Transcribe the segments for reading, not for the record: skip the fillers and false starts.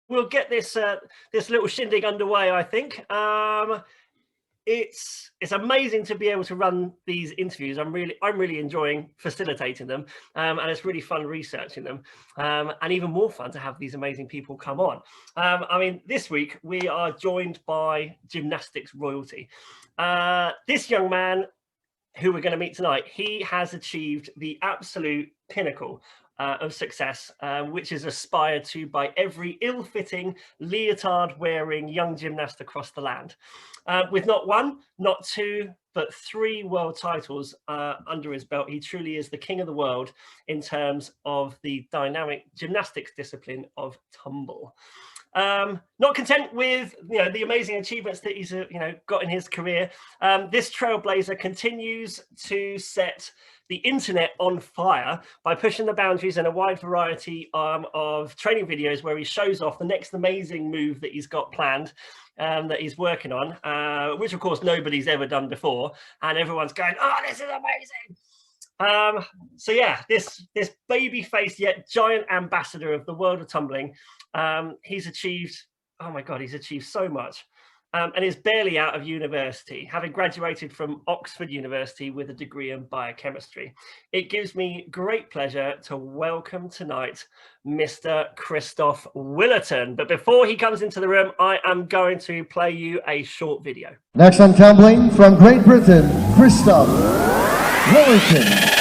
we'll get this this little shindig underway, I think. It's amazing to be able to run these interviews. I'm really enjoying facilitating them, and it's really fun researching them, and even more fun to have these amazing people come on. I mean, this week we are joined by gymnastics royalty. This young man who we're going to meet tonight, he has achieved the absolute pinnacle of success, which is aspired to by every ill-fitting, leotard-wearing young gymnast across the land. With not one, not two, but 3 world titles under his belt, he truly is the king of the world in terms of the dynamic gymnastics discipline of tumble. Not content with the amazing achievements that he's got in his career, this trailblazer continues to set the internet on fire by pushing the boundaries in a wide variety of training videos where he shows off the next amazing move that he's got planned, that he's working on, which of course nobody's ever done before, and everyone's going, "Oh, this is amazing!" So yeah, this baby-faced yet giant ambassador of the world of tumbling, he's achieved, oh my God, he's achieved so much, and is barely out of university, having graduated from Oxford University with a degree in biochemistry. It gives me great pleasure to welcome tonight Mr. Kristof Willerton. But before he comes into the room, I am going to play you a short video. Next on tumbling from Great Britain, Kristof Willerton.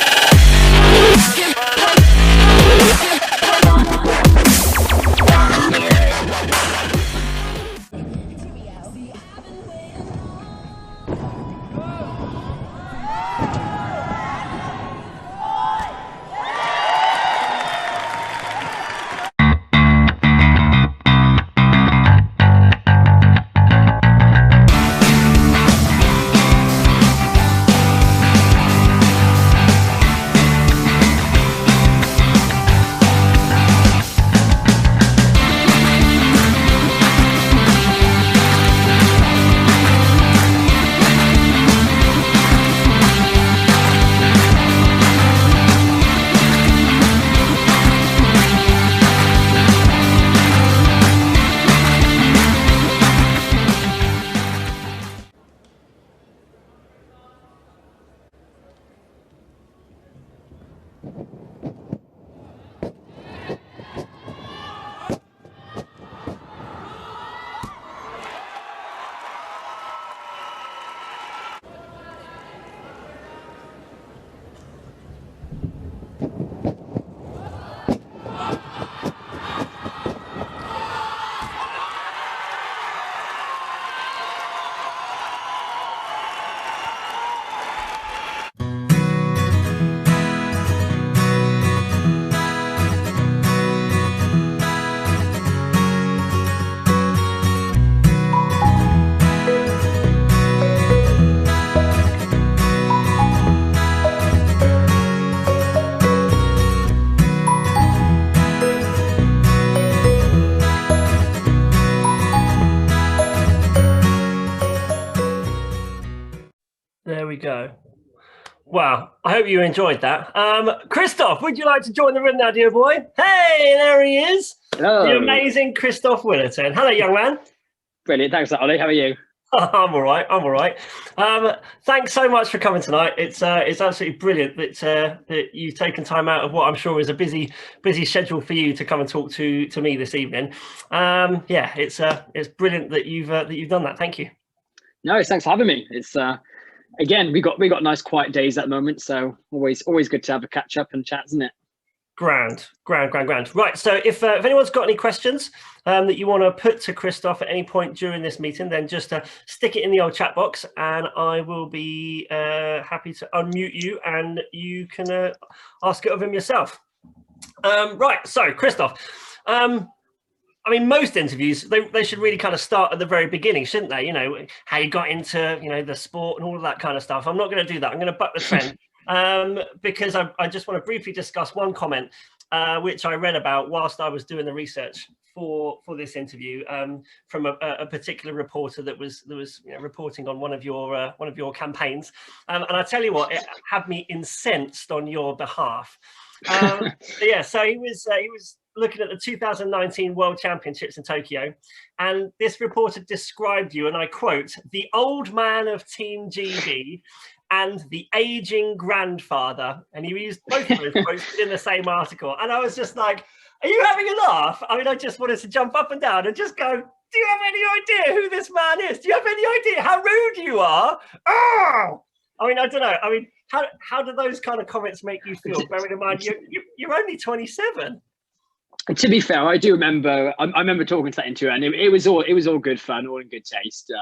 There we go. Wow, I hope you enjoyed that. Kristof, would you like to join the room now, dear boy? Hey, there he is. Hello. The amazing Kristof Willerton. Hello, young man. Brilliant. Thanks, Ollie. How are you? I'm all right. I'm all right. Thanks so much for coming tonight. It's absolutely brilliant that you've taken time out of what I'm sure is a busy schedule for you to come and talk to me this evening. Yeah, it's brilliant that you've done that. Thank you. No, thanks for having me. It's again, we got nice quiet days at the moment, so always good to have a catch up and chat, isn't it? Grand. Right, so if anyone's got any questions that you want to put to Kristof at any point during this meeting, then just stick it in the old chat box and I will be happy to unmute you and you can ask it of him yourself. Right, so Kristof, I mean, most interviews, they should really kind of start at the very beginning, shouldn't they? You know, how you got into, the sport and all of that kind of stuff. I'm not going to do that. I'm going to buck the trend because I just want to briefly discuss one comment which I read about whilst I was doing the research for this interview from a particular reporter that was reporting on one of your campaigns, and I tell you what, it had me incensed on your behalf. Yeah, so he was looking at the 2019 World Championships in Tokyo, and this reporter described you, and I quote, "the old man of Team GB and the aging grandfather," and he used both of those quotes in the same article. And I was just like, are you having a laugh? I mean, I just wanted to jump up and down and just go, do you have any idea who this man is? Do you have any idea how rude you are? Oh! I mean, I don't know. I mean, how do those kind of comments make you feel, bearing in mind you're only 27? To be fair, I do remember. I remember talking to that interview, and it was all good fun, all in good taste.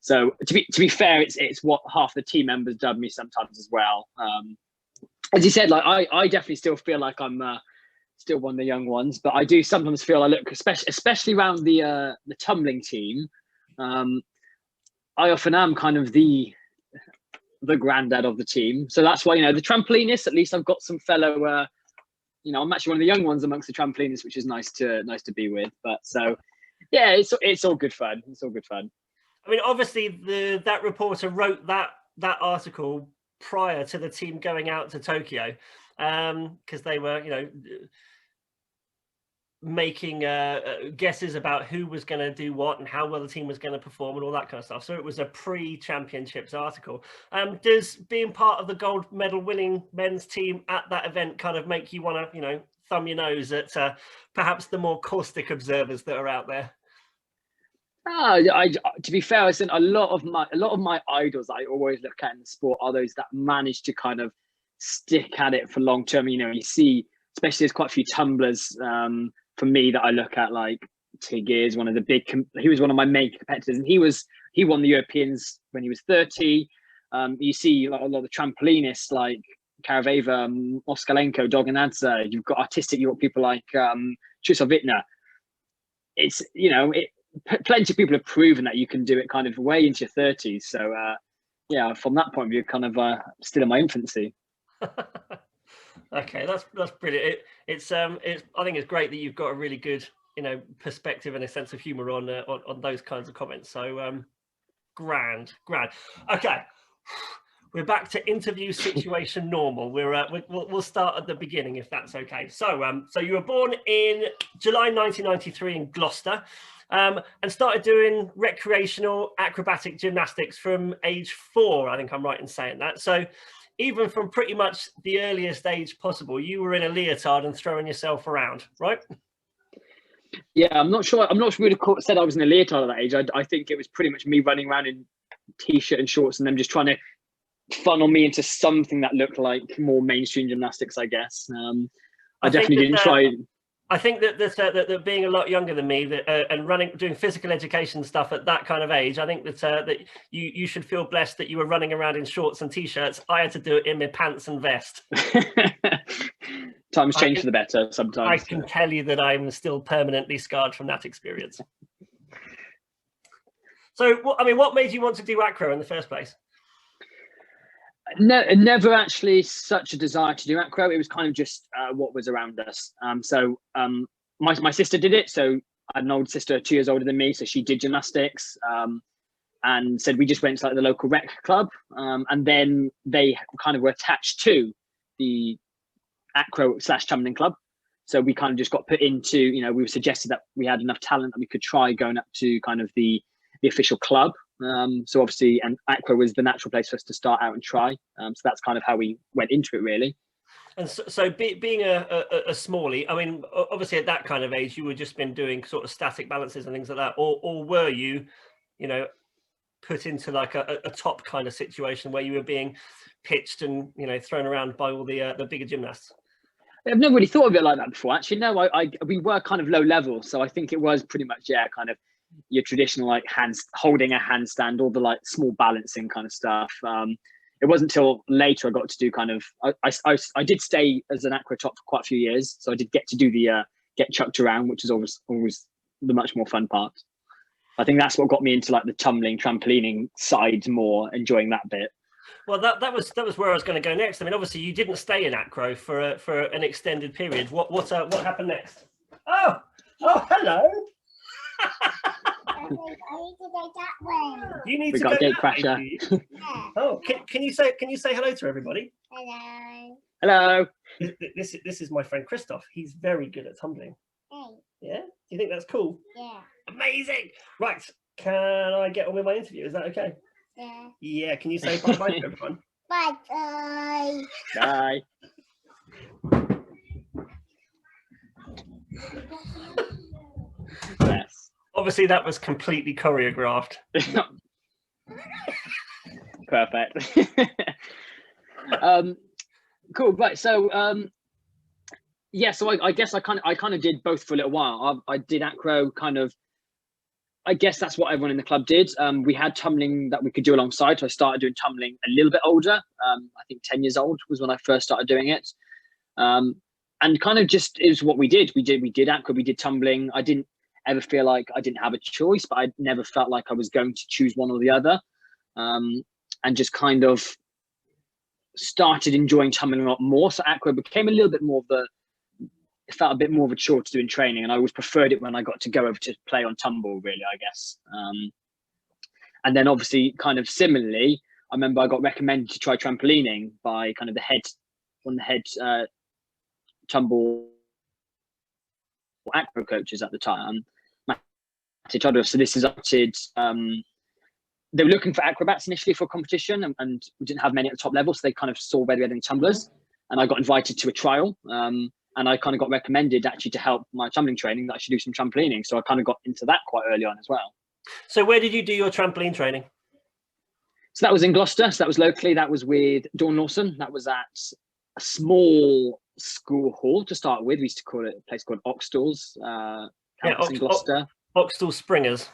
So to be fair, it's what half the team members dub me sometimes as well. As you said, like I definitely still feel like I'm still one of the young ones, but I do sometimes feel I look, especially around the tumbling team. I often am kind of the granddad of the team, so that's why, you know, the trampolinists, at least I've got some fellow. You know, I'm actually one of the young ones amongst the trampolinists, which is nice to be with. But so, yeah, it's all good fun. It's all good fun. I mean, obviously, that reporter wrote that article prior to the team going out to Tokyo, because they were, you know, making guesses about who was going to do what and how well the team was going to perform and all that kind of stuff. So it was a pre-championships article. Does being part of the gold medal winning men's team at that event kind of make you want to, you know, thumb your nose at perhaps the more caustic observers that are out there? To be fair, I think a lot of my idols I always look at in the sport are those that manage to kind of stick at it for long term. You know, you see, especially there's quite a few tumblers for me that I look at, like Tig is one of the big. He was one of my main competitors, and he won the Europeans when he was 30. You see like a lot of the trampolinists like Karaveva, Moskalenko, Doganadze. You've got artistic. You've got people like Kristof Willerton. It's, you know, plenty of people have proven that you can do it kind of way into your 30s. So yeah, from that point of view, kind of still in my infancy. Okay, that's brilliant. It's I think it's great that you've got a really good, you know, perspective and a sense of humor on those kinds of comments. So grand. Okay, we're back to interview situation normal. We'll start at the beginning, if that's okay. So so you were born in July 1993 in Gloucester, and started doing recreational acrobatic gymnastics from age 4. I think I'm right in saying that. So even from pretty much the earliest age possible, you were in a leotard and throwing yourself around, right? Yeah, I'm not sure really said I was in a leotard at that age. I think it was pretty much me running around in t-shirt and shorts and them just trying to funnel me into something that looked like more mainstream gymnastics, I guess. I definitely didn't try. I think that being a lot younger than me, and doing physical education stuff at that kind of age, I think that you should feel blessed that you were running around in shorts and t-shirts. I had to do it in my pants and vest. Times change for the better sometimes. I can tell you that I'm still permanently scarred from that experience. So, I mean, what made you want to do acro in the first place? No, never actually such a desire to do acro. It was kind of just what was around us. So my sister did it. So I had an older sister, 2 years older than me. So she did gymnastics, and said we just went to like the local rec club. And then they kind of were attached to the acro / tumbling club. So we kind of just got put into, you know, we were suggested that we had enough talent that we could try going up to kind of the official club. So obviously, and acro was the natural place for us to start out and try. So that's kind of how we went into it, really. And so being a smallie, I mean, obviously at that kind of age, you would just been doing sort of static balances and things like that, or were you, you know, put into like a top kind of situation where you were being pitched and, you know, thrown around by all the bigger gymnasts? I've never really thought of it like that before. Actually, no, we were kind of low level, so I think it was pretty much, yeah, kind of your traditional like holding a handstand, all the like small balancing kind of stuff. It wasn't until later I got to do kind of I did stay as an acro top for quite a few years, so I did get to do the get chucked around, which is always the much more fun part. I think that's what got me into like the tumbling, trampolining side more, enjoying that bit. Well, that was where I was going to go next. I mean, obviously you didn't stay in acro for an extended period. What happened next? Oh, hello. You need to go Gatecrasher. Oh, can you say hello to everybody? Hello. Hello. This is my friend Kristof. He's very good at tumbling. Hey. Yeah? Do you think that's cool? Yeah. Amazing. Right. Can I get on with my interview? Is that okay? Yeah. Yeah. Can you say bye-bye to everyone? Bye bye. Bye. Yes. Obviously, that was completely choreographed. Perfect. Cool. Right. So yeah. So I guess I kind of did both for a little while. I did acro kind of. I guess that's what everyone in the club did. We had tumbling that we could do alongside. So I started doing tumbling a little bit older. I think 10 years old was when I first started doing it. And kind of just is what we did. We did acro, we did tumbling. I didn't ever feel like I didn't have a choice, but I never felt like I was going to choose one or the other. And just kind of started enjoying tumbling a lot more. So acro became a little bit more of it felt a bit more of a chore to do in training, and I always preferred it when I got to go over to play on tumble, really, I guess. And then obviously kind of similarly, I remember I got recommended to try trampolining by kind of one of the head tumble acro coaches at the time. So this is they were looking for acrobats initially for a competition, and we didn't have many at the top level, so they kind of saw whether we had any tumblers, and I got invited to a trial. And I kind of got recommended actually to help my tumbling training that I should do some trampolining. So I kind of got into that quite early on as well. So where did you do your trampoline training? So that was in Gloucester. So that was locally. That was with Dawn Lawson. That was at a small school hall to start with. We used to call it a place called Oxtalls, campus in Gloucester. Oxtal Springers.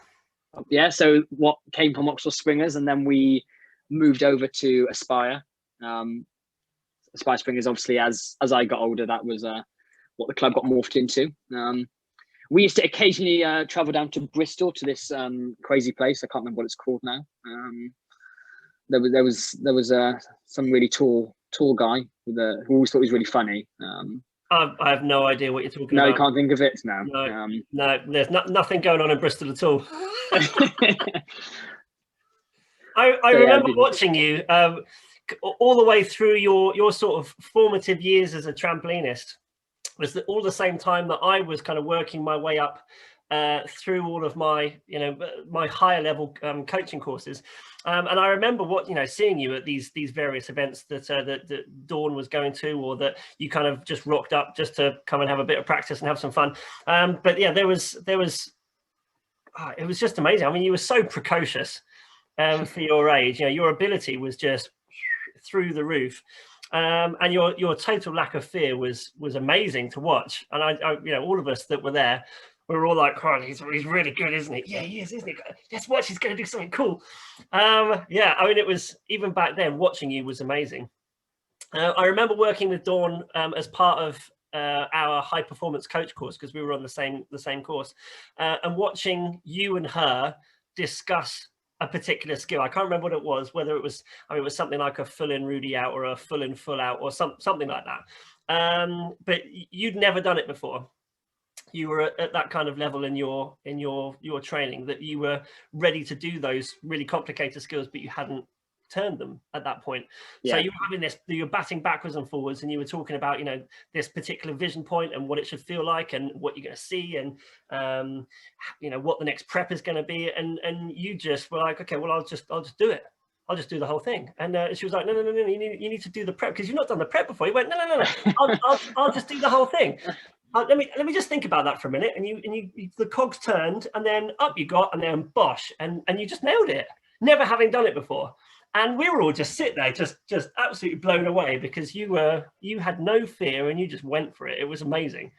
Yeah. So what came from Oxtal Springers, and then we moved over to Aspire. Aspire Springers, obviously, as I got older, that was what the club got morphed into. We used to occasionally travel down to Bristol to this crazy place. I can't remember what it's called now. There was some really tall guy who always thought he was really funny. I have no idea what you're talking no, about. You can't think of it now. No, no, there's nothing going on in Bristol at all. I remember watching you all the way through your sort of formative years as a trampolinist. Was all the same time that I was kind of working my way up through all of my, my higher level coaching courses. And I remember seeing you at these various events that Dawn was going to, or that you kind of just rocked up just to come and have a bit of practice and have some fun. But yeah, it was just amazing. I mean, you were so precocious for your age. Your ability was just through the roof. And your total lack of fear was amazing to watch. And I all of us that were there, we were all like, "Oh, he's really good, isn't he? Yeah, he is, isn't he? Let's watch. He's going to do something cool." Yeah, I mean, it was, even back then, watching you was amazing. I remember working with Dawn as part of our high performance coach course, because we were on the same course, and watching you and her discuss a particular skill. I can't remember what it was, whether it was, it was something like a full in Rudy out or a full in full out or something like that. But you'd never done it before. You were at that kind of level in your training, that you were ready to do those really complicated skills, but you hadn't turned them at that point. Yeah. So you were having you're batting backwards and forwards, and you were talking about, this particular vision point and what it should feel like and what you're going to see, and what the next prep is going to be, and you just were like, okay, well, I'll just do it. I'll just do the whole thing. And she was like, no, you need to do the prep, because you've not done the prep before. You went, no, I'll just do the whole thing. Let me just think about that for a minute. And you the cogs turned, and then up you got, and then bosh, and you just nailed it, never having done it before. And we were all just sit there, just absolutely blown away, because you had no fear and you just went for it. It was amazing.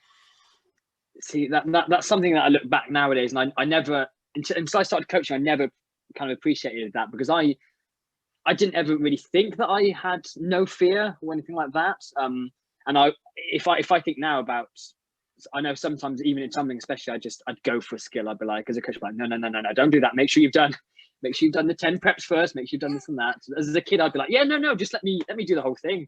See, that's something that I look back nowadays, and I never, until I started coaching, I never kind of appreciated that, because I didn't ever really think that I had no fear or anything like that. And if I think now about, I know sometimes even in tumbling, especially, I'd go for a skill. I'd be like, as a coach, like, no, don't do that. Make sure you've done the 10 preps first. Make sure you've done this and that. As a kid, I'd be like, yeah, no, just let me do the whole thing.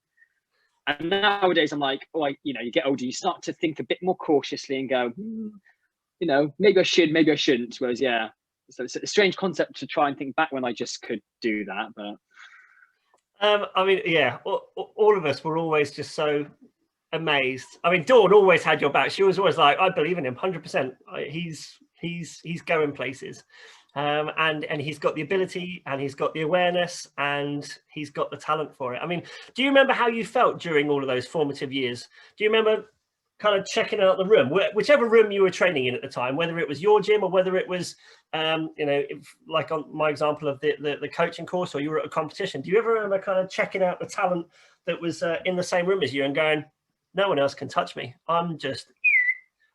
And nowadays, I'm like, you get older, you start to think a bit more cautiously and go, maybe I should, maybe I shouldn't. Whereas, yeah, so it's a strange concept to try and think back when I just could do that. But I mean, yeah, all of us were always just so amazed. I mean, Dawn always had your back. She was always like, I believe in him 100%. He's going places. And he's got the ability, and he's got the awareness, and he's got the talent for it. I mean, do you remember how you felt during all of those formative years? Do you remember kind of checking out the room, whichever room you were training in at the time, whether it was your gym or whether it was, like on my example of the coaching course, or you were at a competition? Do you ever remember kind of checking out the talent that was in the same room as you and going, no one else can touch me? I'm just,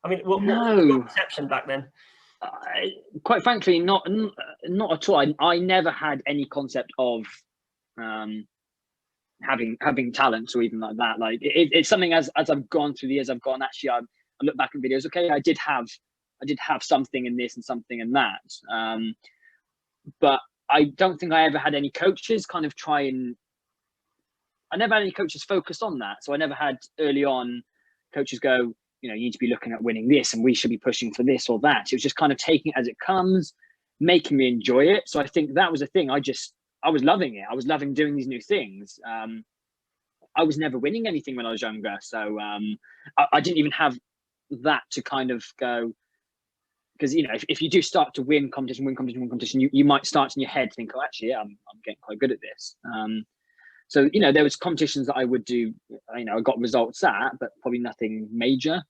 I mean, what was your perception back then? Quite frankly, not at all. I never had any concept of having talent or even like that. Like it's something as I've gone through the years, I've gone, actually, I look back at videos. Okay, I did have something in this and something in that. But I don't think I ever had any coaches kind of I never had any coaches focused on that. So I never had early on coaches go, you need to be looking at winning this and we should be pushing for this or that. It was just kind of taking it as it comes, making me enjoy it. So I think that was the thing. I was loving it. I was loving doing these new things. I was never winning anything when I was younger. So I didn't even have that to kind of go, because, if you do start to win competition, you might start in your head think, oh, actually, yeah, I'm getting quite good at this. So, there was competitions that I would do, I got results at, but probably nothing major.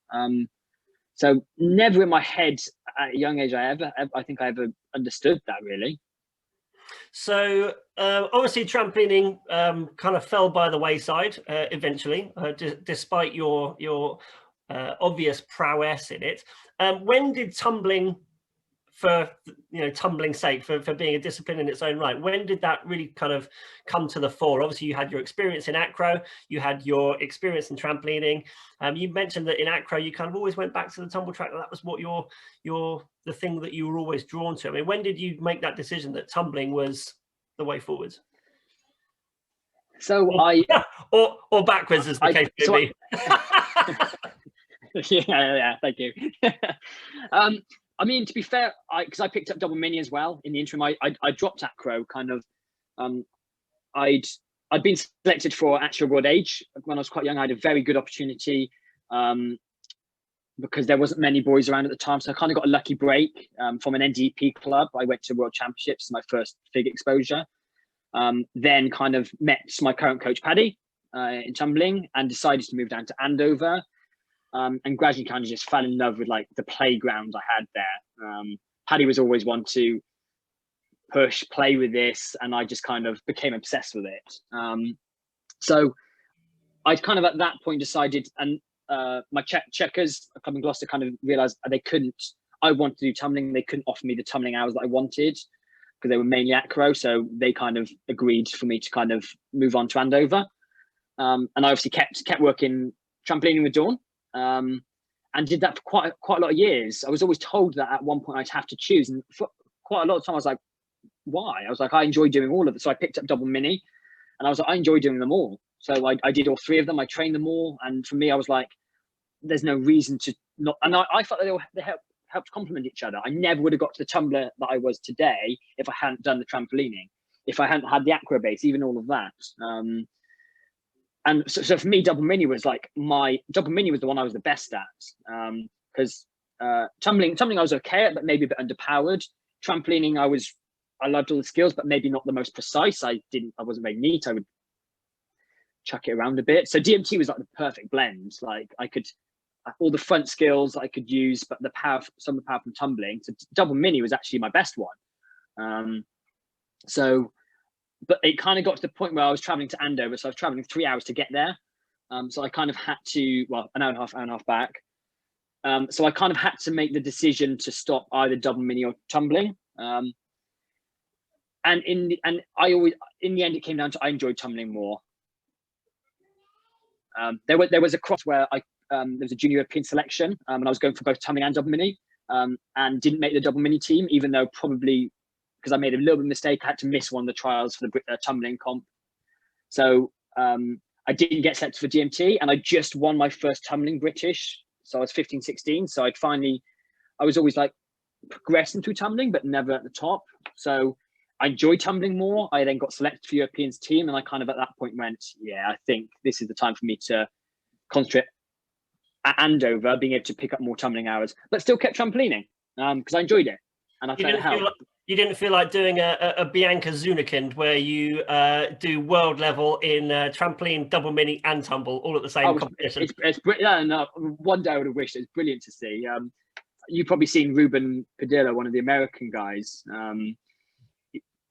So never in my head at a young age, I think I ever understood that, really. So obviously trampolining kind of fell by the wayside eventually, despite your obvious prowess in it. When did tumbling, for tumbling's sake, for being a discipline in its own right, when did that really kind of come to the fore? Obviously you had your experience in acro, you had your experience in trampolining. You mentioned that in acro you kind of always went back to the tumble track. That was what the thing that you were always drawn to. I mean, when did you make that decision that tumbling was the way forwards? So or backwards, as the case may be. Yeah, thank you. I mean, to be fair, because I picked up double mini as well in the interim. I dropped acro kind of. I'd been selected for actual world age when I was quite young. I had a very good opportunity because there wasn't many boys around at the time. So I kind of got a lucky break from an Ndp club. I went to World Championships, my first fig exposure. Then kind of met my current coach, Paddy, in tumbling, and decided to move down to Andover. And gradually kind of just fell in love with like the playground I had there. Paddy was always one to push, play with this, and I just kind of became obsessed with it. So I kind of at that point decided, and my checkers, a club in Gloucester, kind of realized I wanted to do tumbling. They couldn't offer me the tumbling hours that I wanted because they were mainly acro. So they kind of agreed for me to kind of move on to Andover. And I obviously kept working trampolining with Dawn. And did that for quite a lot of years. I was always told that at one point I'd have to choose, and for quite a lot of time I was like, why? I was like, I enjoy doing all of it. So I picked up double mini, and I was like, I enjoy doing them all. So I did all three of them. I trained them all, and for me, I was like, there's no reason to not. And I felt that they helped complement each other. I never would have got to the tumbler that I was today if I hadn't done the trampolining, if I hadn't had the acro base, even all of that. And so for me, double mini was like double mini was the one I was the best at, because tumbling I was okay at, but maybe a bit underpowered. Trampolining, I loved all the skills, but maybe not the most precise. I wasn't very neat. I would chuck it around a bit. So DMT was like the perfect blend. Like I could, all the front skills I could use, but some of the power from tumbling. So double mini was actually my best one. But it kind of got to the point where I was traveling to Andover. So I was traveling 3 hours to get there. So I kind of had to, an hour and a half back. So I kind of had to make the decision to stop either double mini or tumbling. And in the end, it came down to I enjoyed tumbling more. There was a cross where there was a junior European selection, and I was going for both tumbling and double mini, and didn't make the double mini team, even though probably because I made a little bit of mistake, I had to miss one of the trials for the tumbling comp. So I didn't get selected for DMT, and I just won my first tumbling British. So I was 15, 16. So I was always like progressing through tumbling, but never at the top. So I enjoyed tumbling more. I then got selected for Europeans team, and I kind of at that point went, yeah, I think this is the time for me to concentrate at Andover, being able to pick up more tumbling hours, but still kept trampolining because I enjoyed it, and I felt it helped. You didn't feel like doing a Bianca Zunikind where you do world level in trampoline, double mini, and tumble all at the same competition. No, one day I would have wished. It's brilliant to see. You've probably seen Ruben Padilla, one of the American guys,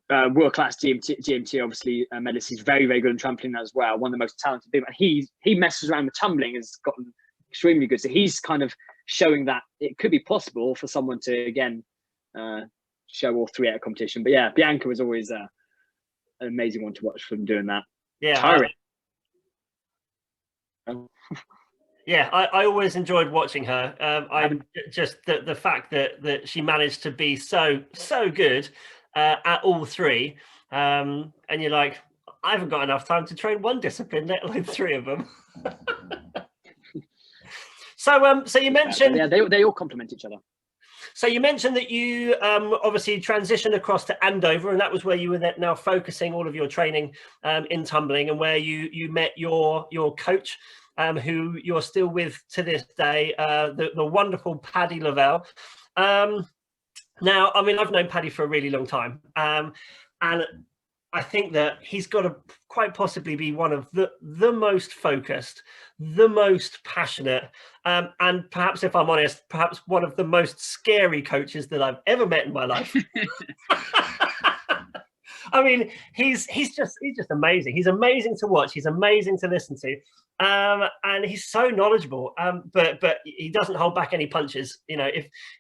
world class GMT, obviously medalist. He's very, very good at trampoline as well. One of the most talented people. And he messes around with tumbling, has gotten extremely good. So he's kind of showing that it could be possible for someone to again show all three at a competition. But yeah, Bianca was always an amazing one to watch from doing that. Yeah. Tiring. Yeah, I always enjoyed watching her. I'm just the fact that she managed to be so good at all three, and you're like, I haven't got enough time to train one discipline, let alone three of them. So you mentioned, yeah, they all complement each other. So you mentioned that you obviously transitioned across to Andover, and that was where you were now focusing all of your training in tumbling, and where you met your coach, who you're still with to this day, the wonderful Paddy Lavelle. Now, I mean, I've known Paddy for a really long time, and I think that he's got to quite possibly be one of the most focused, the most passionate, and perhaps, if I'm honest, perhaps one of the most scary coaches that I've ever met in my life. I mean, he's just amazing. He's amazing to watch. He's amazing to listen to, and he's so knowledgeable. But he doesn't hold back any punches. You know,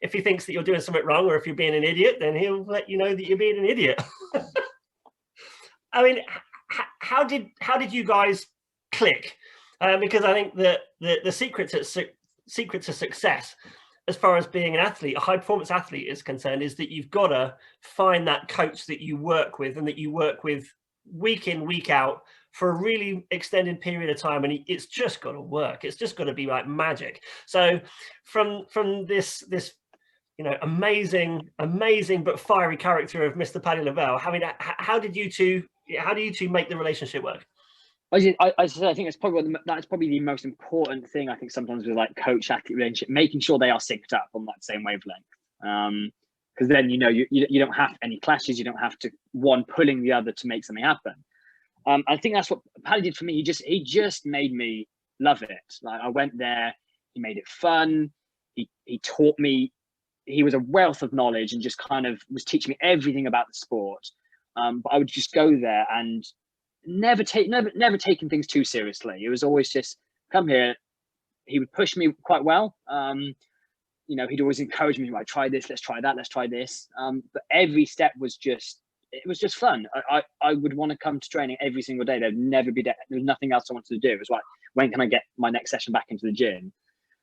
if he thinks that you're doing something wrong or if you're being an idiot, then he'll let you know that you're being an idiot. I mean, how did you guys click? Because I think that the secret to success, as far as being an athlete, a high performance athlete is concerned, is that you've got to find that coach that you work with and that you work with week in, week out for a really extended period of time, and it's just got to work. It's just got to be like magic. So from this you know, amazing but fiery character of Mr. Paddy Lavelle, I mean, how do you two make the relationship work? I think that's probably the most important thing. I think sometimes with like coach athlete relationship, making sure they are synced up on that same wavelength. Because then you don't have any clashes. You don't have to one pulling the other to make something happen. I think that's what Paddy did for me. He just made me love it. Like, I went there, he made it fun. He taught me. He was a wealth of knowledge and just kind of was teaching me everything about the sport. But I would just go there and never taking things too seriously. It was always just come here. He would push me quite well. You know, he'd always encourage me, like, try this, let's try that, let's try this. But every step was just fun. I would want to come to training every single day. There'd never be there was nothing else I wanted to do. It was like, when can I get my next session back into the gym?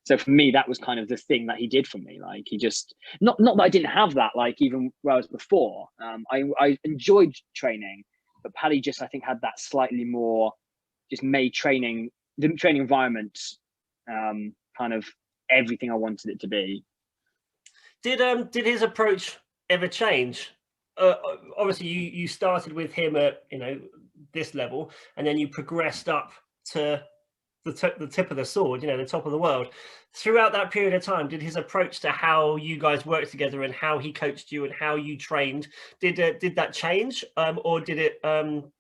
So for me, that was kind of the thing that he did for me. Like, he just, not that I didn't have that, like even where I was before. I enjoyed training, but Paddy just, I think, had that slightly more, just made training, the training environment, kind of everything I wanted it to be. Did his approach ever change? Obviously, you started with him at, you know, this level, and then you progressed up to the tip of the sword, you know, the top of the world. Throughout that period of time, did his approach to how you guys worked together and how he coached you and how you trained, did that change, or did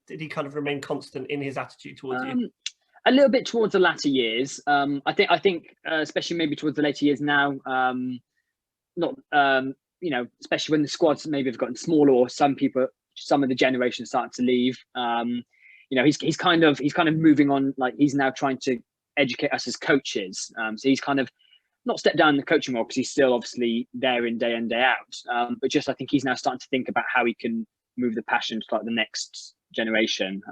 he kind of remain constant in his attitude towards you? A little bit towards the latter years. I think especially maybe towards the later years now, you know, especially when the squads maybe have gotten smaller, or some of the generation start to leave. You know, he's kind of moving on. Like, he's now trying to educate us as coaches. So he's kind of not stepped down in the coaching role, because he's still obviously there in day out. But just, I think he's now starting to think about how he can move the passion to like the next generation.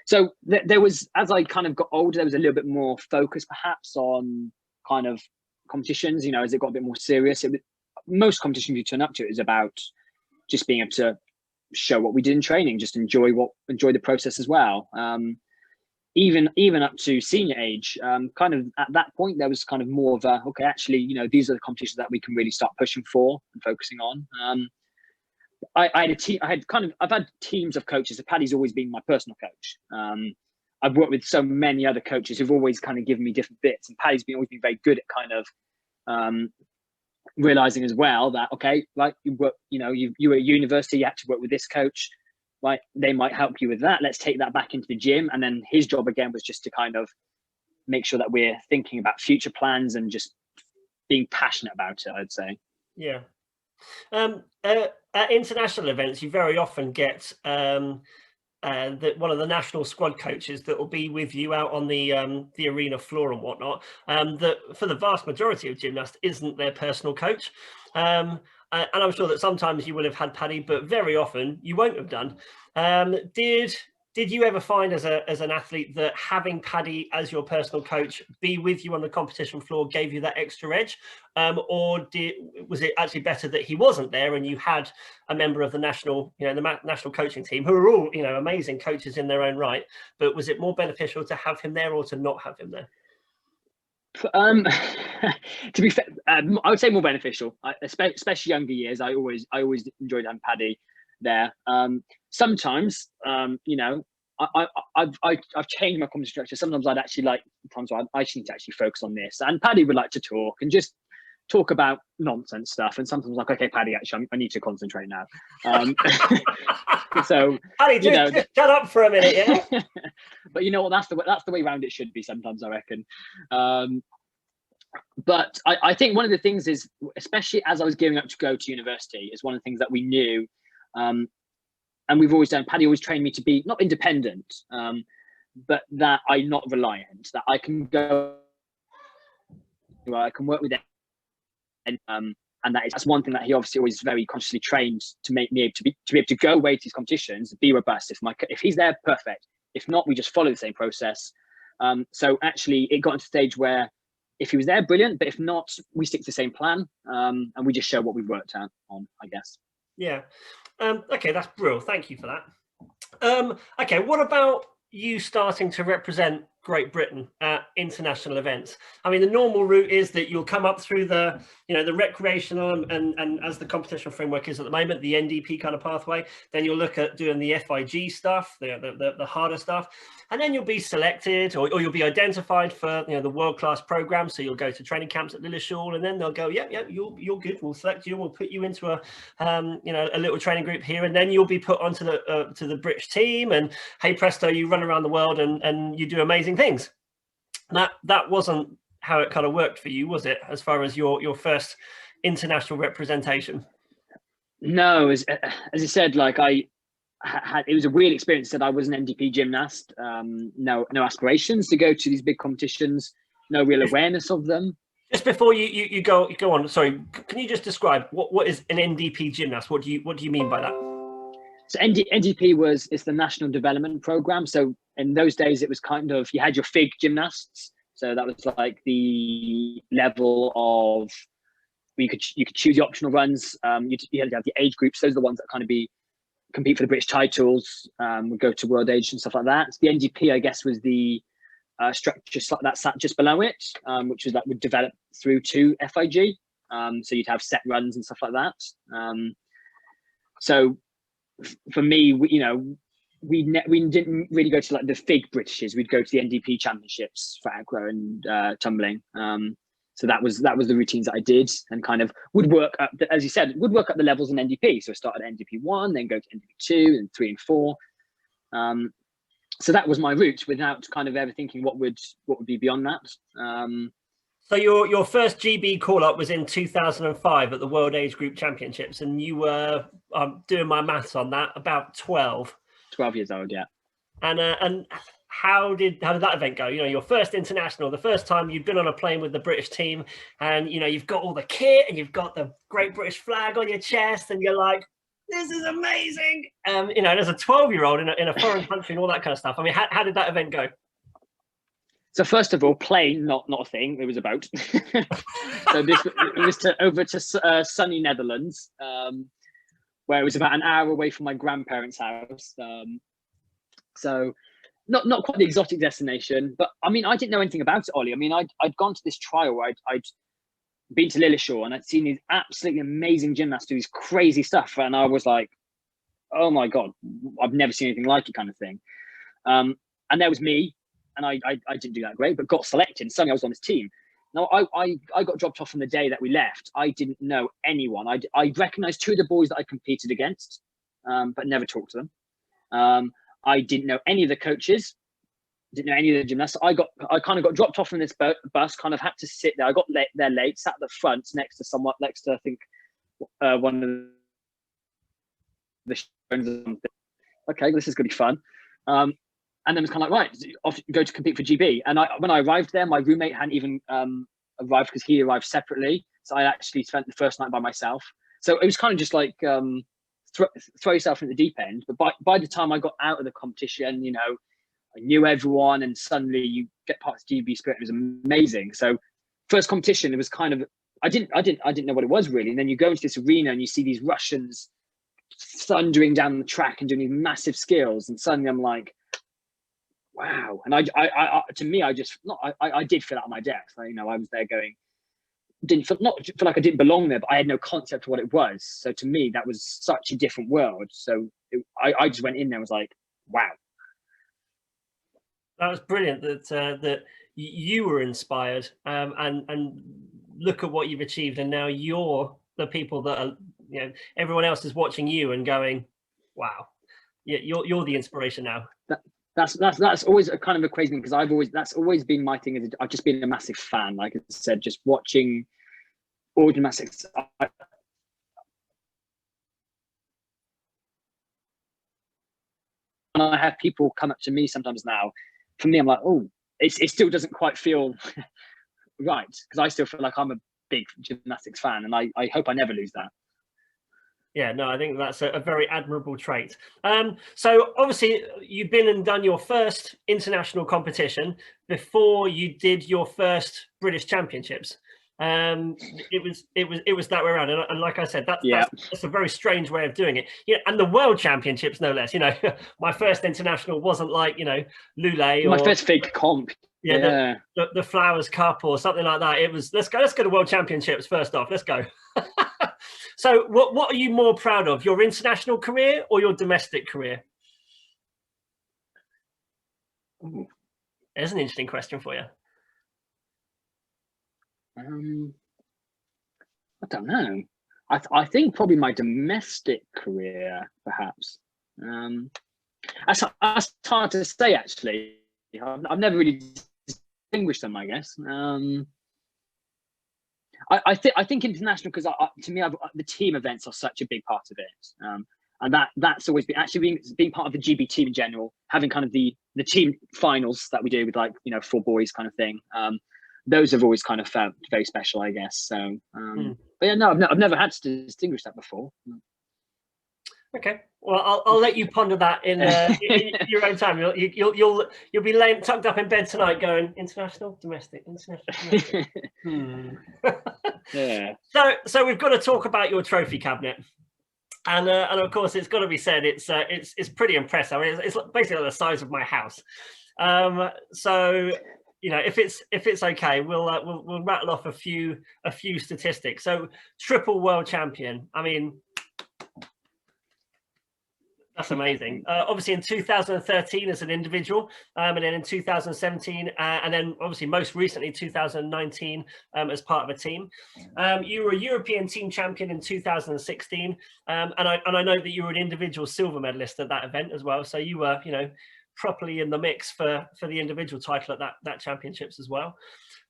So there was, as I kind of got older, there was a little bit more focus perhaps on kind of competitions. You know, as it got a bit more serious, most competitions you turn up to is about just being able to show what we did in training, just enjoy the process as well. Even up to senior age, kind of at that point, there was kind of more of a, okay, actually, you know, these are the competitions that we can really start pushing for and focusing on. I had a team. I've had teams of coaches. So Paddy's always been my personal coach. I've worked with so many other coaches who've always kind of given me different bits, and Paddy's always been very good at kind of realizing as well that, okay, like you were at university, you had to work with this coach, right? They might help you with that. Let's take that back into the gym. And then his job again was just to kind of make sure that we're thinking about future plans and just being passionate about it, I'd say. Yeah. At international events, you very often get one of the national squad coaches that will be with you out on the arena floor and whatnot. That for the vast majority of gymnasts isn't their personal coach. And I'm sure that sometimes you will have had Paddy, but very often you won't have done. Did you ever find as an athlete that having Paddy as your personal coach be with you on the competition floor gave you that extra edge? Or was it actually better that he wasn't there and you had a member of the national, the national coaching team who are all, amazing coaches in their own right, but was it more beneficial to have him there or to not have him there? To be fair, I would say more beneficial, especially younger years. I always enjoyed having Paddy there. Sometimes, I've changed my competition structure. Sometimes I just need to actually focus on this. And Paddy would like to talk and just talk about nonsense stuff. And sometimes like, okay, Paddy, actually, I need to concentrate now. So Paddy, just shut up for a minute, yeah. But you know what? That's the way around it should be. Sometimes I reckon. But I think one of the things is, especially as I was gearing up to go to university, is one of the things that we knew. And we've always done, Paddy always trained me to be not independent, but that I'm not reliant, that I can go, I can work with it. And that's one thing that he obviously always very consciously trained to make me to be able to go away to these competitions, be robust. If he's there, perfect. If not, we just follow the same process. So actually it got to a stage where if he was there, brilliant. But if not, we stick to the same plan, and we just show what we've worked out on, I guess. Yeah. Okay, that's brilliant. Thank you for that. Okay, what about you starting to represent Great Britain at international events? I mean, the normal route is that you'll come up through the, the recreational and as the competition framework is at the moment, the NDP kind of pathway. Then you'll look at doing the FIG stuff, the harder stuff, and then you'll be selected or you'll be identified for the world-class program. So you'll go to training camps at Lilleshall, and then they'll go, yeah, you're good. We'll select you. We'll put you into a little training group here, and then you'll be put onto the British team. And hey presto, you run around the world and you do amazing things. That wasn't how it kind of worked for you, was it, as far as your first international representation? No, as I said, like it was a weird experience that I was an Ndp gymnast, no aspirations to go to these big competitions, no real awareness of them. Just before you go on, sorry, can you just describe what is an Ndp gymnast? What do you mean by that? So Ndp it's the National Development Program. So in those days, it was kind of, you had your FIG gymnasts. So that was like the level of, you could choose the optional runs. You had to have the age groups. Those are the ones that kind of compete for the British titles, would go to World Age and stuff like that. So the NDP, I guess, was the structure that sat just below it, which was that would develop through to FIG. So you'd have set runs and stuff like that. So for me, we didn't really go to like the FIG Britishes. We'd go to the NDP championships for acro and tumbling. So that was the routines that I did, and kind of would work up, as you said, would work up the levels in NDP. So I started at NDP 1, then go to NDP 2 and 3 and 4. So that was my route, without kind of ever thinking what would be beyond that. So your first GB call up was in 2005 at the World Age Group Championships, and you were, doing my maths on that, about 12. 12 years old, yeah. And how did that event go? Your first international, the first time you've been on a plane with the British team, and you've got all the kit and you've got the Great British flag on your chest, and you're like, this is amazing. As a 12-year-old in a foreign country and all that kind of stuff. I mean, how did that event go? So first of all, plane, not a thing. It was a boat. So it was over to sunny Netherlands, where it was about an hour away from my grandparents' house. So not quite the exotic destination, but I mean, I didn't know anything about it, Ollie. I mean, I'd gone to this trial where I'd been to Lilleshall, and I'd seen these absolutely amazing gymnasts do these crazy stuff, and I was like, oh my god, I've never seen anything like it, kind of thing. And there was me, and I didn't do that great, but got selected, and suddenly I was on this team. Now, I got dropped off on the day that we left. I didn't know anyone. I recognized 2 of the boys that I competed against, but never talked to them. I didn't know any of the coaches, didn't know any of the gymnasts. I kind of got dropped off from this bus, kind of had to sit there. I got there late, sat at the front next to I think one of the friends. Okay, this is going to be fun. And then it was kind of like, right, off go to compete for GB. And when I arrived there, my roommate hadn't even arrived because he arrived separately. So I actually spent the first night by myself. So it was kind of just like throw yourself in the deep end. But by the time I got out of the competition, you know, I knew everyone, and suddenly you get part of the GB spirit. It was amazing. So first competition, it was kind of I didn't know what it was really. And then you go into this arena and you see these Russians thundering down the track and doing these massive skills, and suddenly I'm like, wow. And I to me, I did feel out of my depth. You know, I was there going, didn't feel like I didn't belong there, but I had no concept of what it was. So to me, that was such a different world. So I just went in there and was like, wow. That was brilliant that you were inspired, and look at what you've achieved, and now you're the people that are, you know, everyone else is watching you and going, wow, yeah, you're the inspiration now. That's always a kind of a crazy thing, because that's always been my thing. Is I've just been a massive fan, like I said, just watching all gymnastics. And I have people come up to me sometimes now. For me, I'm like, oh, it still doesn't quite feel right, because I still feel like I'm a big gymnastics fan, and I hope I never lose that. Yeah, no, I think that's a very admirable trait. So obviously you've been and done your first international competition before you did your first British Championships. It was that way around, and like I said, that's a very strange way of doing it. Yeah, and the World Championships, no less. You know, my first international wasn't like, you know, Lule or my first fake comp. Yeah, the Flowers Cup or something like that. It was let's go to World Championships first off. Let's go. So what are you more proud of, your international career or your domestic career? Ooh, there's an interesting question for you. I don't know. I think probably my domestic career, perhaps. That's hard to say, actually. I've never really distinguished them, I guess. I think international, because to me, the team events are such a big part of it, and that's always been actually being part of the GB team in general, having kind of the team finals that we do with, like, you know, 4 boys kind of thing. Those have always kind of felt very special, I guess. So, but yeah, no, I've never had to distinguish that before. Okay, well, I'll let you ponder that in your own time. You'll be tucked up in bed tonight, going international, domestic, international, domestic. Yeah. So we've got to talk about your trophy cabinet, and of course it's got to be said it's pretty impressive. I mean, it's basically the size of my house. So, you know, if it's okay, we'll rattle off a few statistics. So, triple world champion. I mean, that's amazing. Obviously in 2013 as an individual, and then in 2017, and then obviously most recently 2019 as part of a team. You were a European team champion in 2016, and I know that you were an individual silver medalist at that event as well. So you were, you know, properly in the mix for the individual title at that championships as well.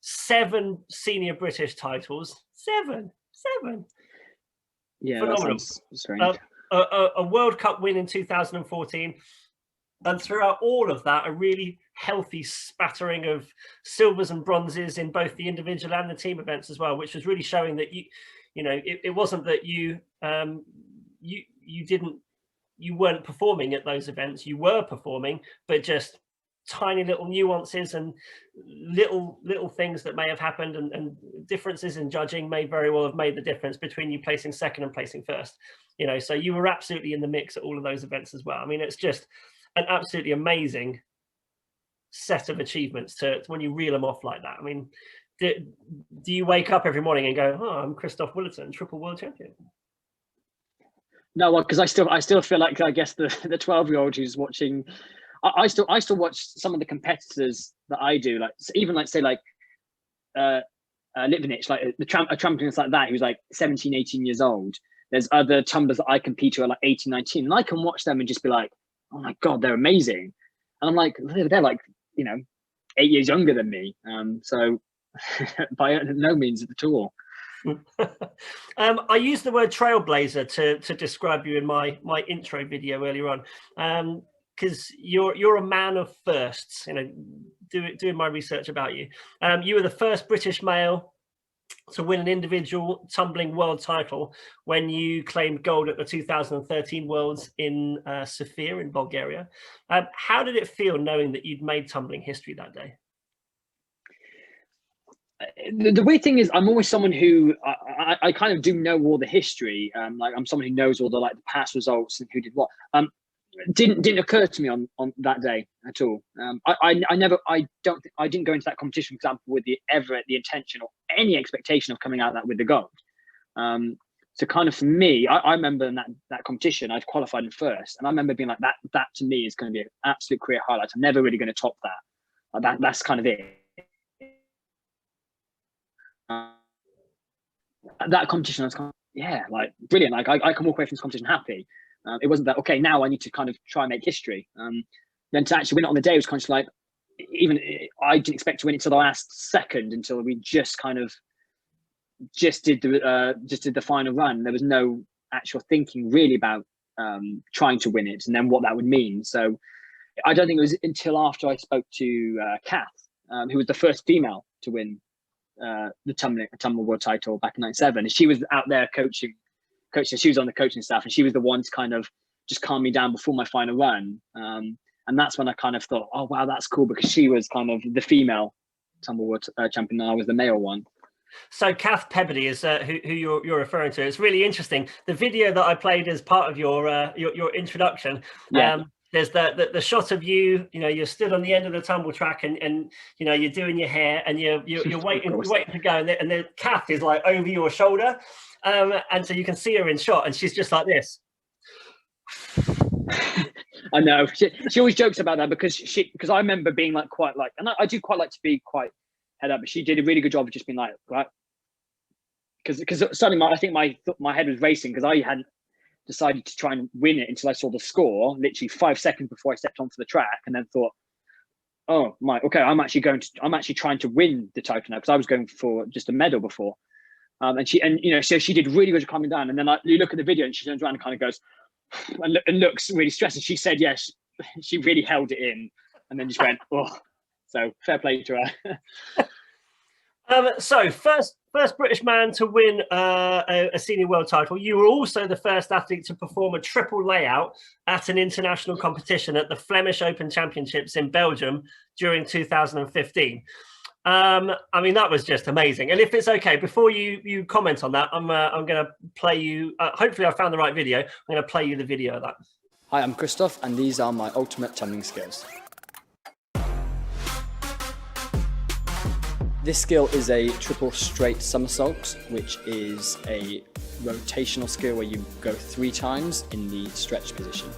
7 senior British titles. Seven. Yeah, phenomenal. That sounds strange. A World Cup win in 2014, and throughout all of that, a really healthy spattering of silvers and bronzes in both the individual and the team events as well, which was really showing that you know, it wasn't that you weren't performing at those events. You were performing, but just tiny little nuances and little things that may have happened, and differences in judging may very well have made the difference between you placing second and placing first. You know, so you were absolutely in the mix at all of those events as well. I mean, it's just an absolutely amazing set of achievements to when you reel them off like that. I mean, do you wake up every morning and go, oh, I'm Kristof Willerton, triple world champion? No, well, because I still feel like, I guess, the 12-year-old who's watching, I still watch some of the competitors that I do, like even like say like Litvinich, like a trampolinist like that, who's like 17, 18 years old. There's other tumblers that I compete with, are like 18, 19, and I can watch them and just be like, oh my God, they're amazing. And I'm like, they're like, 8 years younger than me. So by no means at all. I used the word trailblazer to describe you in my intro video earlier on, because you're a man of firsts. Doing my research about you, you were the first British male to win an individual tumbling world title when you claimed gold at the 2013 Worlds in Sofia in Bulgaria. How did it feel knowing that you'd made tumbling history that day? The weird thing is, I'm always someone who I kind of do know all the history. Like I'm someone who knows all the past results and who did what. Didn't occur to me on that day at all. I didn't go into that competition, for example, with the intention or any expectation of coming out that with the gold. So kind of for me, I remember in that competition, I'd qualified in first, and I remember being like, that to me is going to be an absolute career highlight. I'm never really going to top that. That's kind of it. That competition, I was kind of, yeah, like brilliant. Like I can walk away from this competition happy. It wasn't that, okay, now I need to kind of try and make history. Then to actually win it on the day was kind of like, even I didn't expect to win it till the last second, until we just did the final run. There was no actual thinking really about trying to win it and then what that would mean. So I don't think it was until after I spoke to Kath, who was the first female to win the tumbling world title back in '97, and she was out there coaching. She was on the coaching staff, and she was the one to kind of just calm me down before my final run. And that's when I kind of thought, oh wow, that's cool, because she was kind of the female tumble world champion, and I was the male one. So Kath Pebbody is who you're referring to. It's really interesting. The video that I played as part of your introduction. Yeah. There's the shot of you. You're stood on the end of the tumble track, and you're doing your hair, and you're waiting to go, and the Kath is like over your shoulder. And so you can see her in shot, and she's just like this. I know. She always jokes about that, because I remember being like quite like, and I do quite like to be quite head up, but she did a really good job of just being like, right, because suddenly I think my head was racing, because I hadn't decided to try and win it until I saw the score literally 5 seconds before I stepped onto the track, and then thought, oh my, okay, I'm actually trying to win the title now, because I was going for just a medal before. So she did really good at calming down. And then you look at the video, and she turns around and kind of goes and looks really stressed. And she said, yes, she really held it in, and then just went, oh. So fair play to her. So first British man to win a senior world title. You were also the first athlete to perform a triple layout at an international competition at the Flemish Open Championships in Belgium during 2015. I mean, that was just amazing. And if it's okay, before you comment on that, I'm going to play you. Hopefully, I found the right video. I'm going to play you the video of that. Hi, I'm Kristof, and these are my ultimate tumbling skills. This skill is a triple straight somersault, which is a rotational skill where you go 3 times in the stretch position.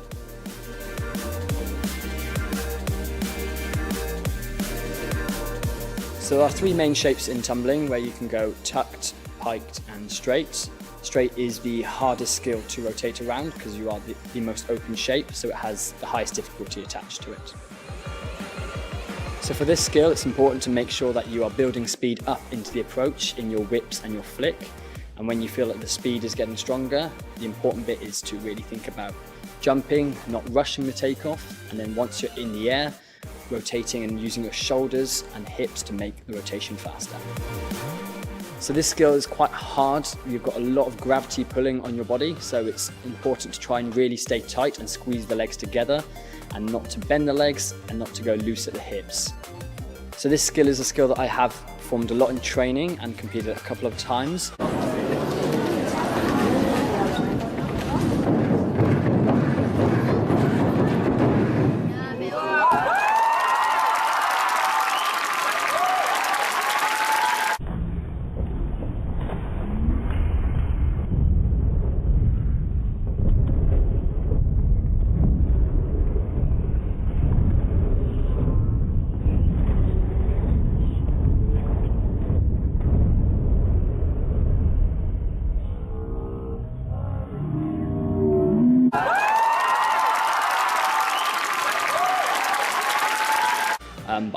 So there are 3 main shapes in tumbling, where you can go tucked, piked and straight. Straight is the hardest skill to rotate around, because you are the most open shape, so it has the highest difficulty attached to it. So for this skill, it's important to make sure that you are building speed up into the approach in your whips and your flick. And when you feel that the speed is getting stronger, the important bit is to really think about jumping, not rushing the takeoff, and then once you're in the air, rotating and using your shoulders and hips to make the rotation faster. So this skill is quite hard. You've got a lot of gravity pulling on your body, so it's important to try and really stay tight and squeeze the legs together, and not to bend the legs and not to go loose at the hips. So this skill is a skill that I have performed a lot in training and competed a couple of times.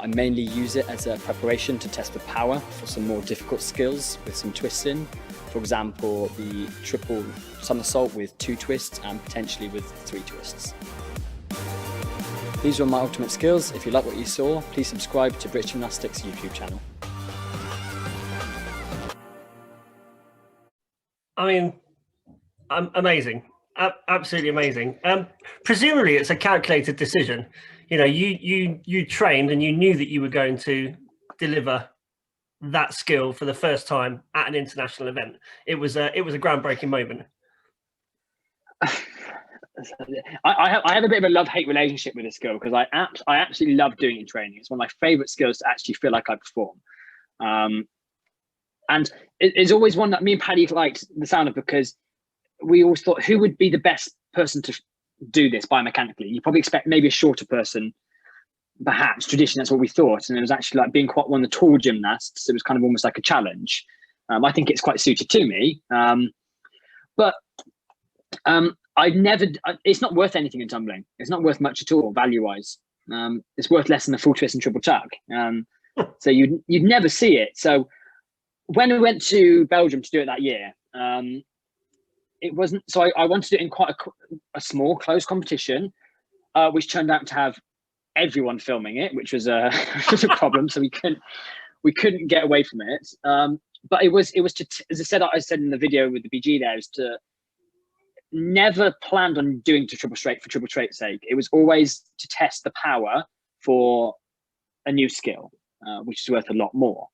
I mainly use it as a preparation to test the power for some more difficult skills with some twists in. For example, the triple somersault with 2 twists and potentially with 3 twists. These were my ultimate skills. If you like what you saw, please subscribe to British Gymnastics YouTube channel. I mean, amazing, absolutely amazing. Presumably it's a calculated decision. You know, you trained and you knew that you were going to deliver that skill for the first time at an international event. It was a groundbreaking moment. I have a bit of a love-hate relationship with this skill because I absolutely love doing it in training. It's one of my favorite skills to actually feel like I perform. And it's always one that me and Paddy liked the sound of, because we always thought, who would be the best person to do this biomechanically? You probably expect maybe a shorter person, perhaps. Traditionally, that's what we thought. And it was actually like being quite one of the tall gymnasts. It was kind of almost like a challenge. I think it's quite suited to me. But it's not worth anything in tumbling. It's not worth much at all, value-wise. It's worth less than a full twist and triple tuck. So you'd never see it. So when we went to Belgium to do it that year, it wasn't, so I wanted to do it in quite a small, close competition, which turned out to have everyone filming it, which was a problem. So we couldn't get away from it. But it was to, as I said in the video with the BG there, is to never planned on doing to triple straight for triple straight's sake. It was always to test the power for a new skill, which is worth a lot more,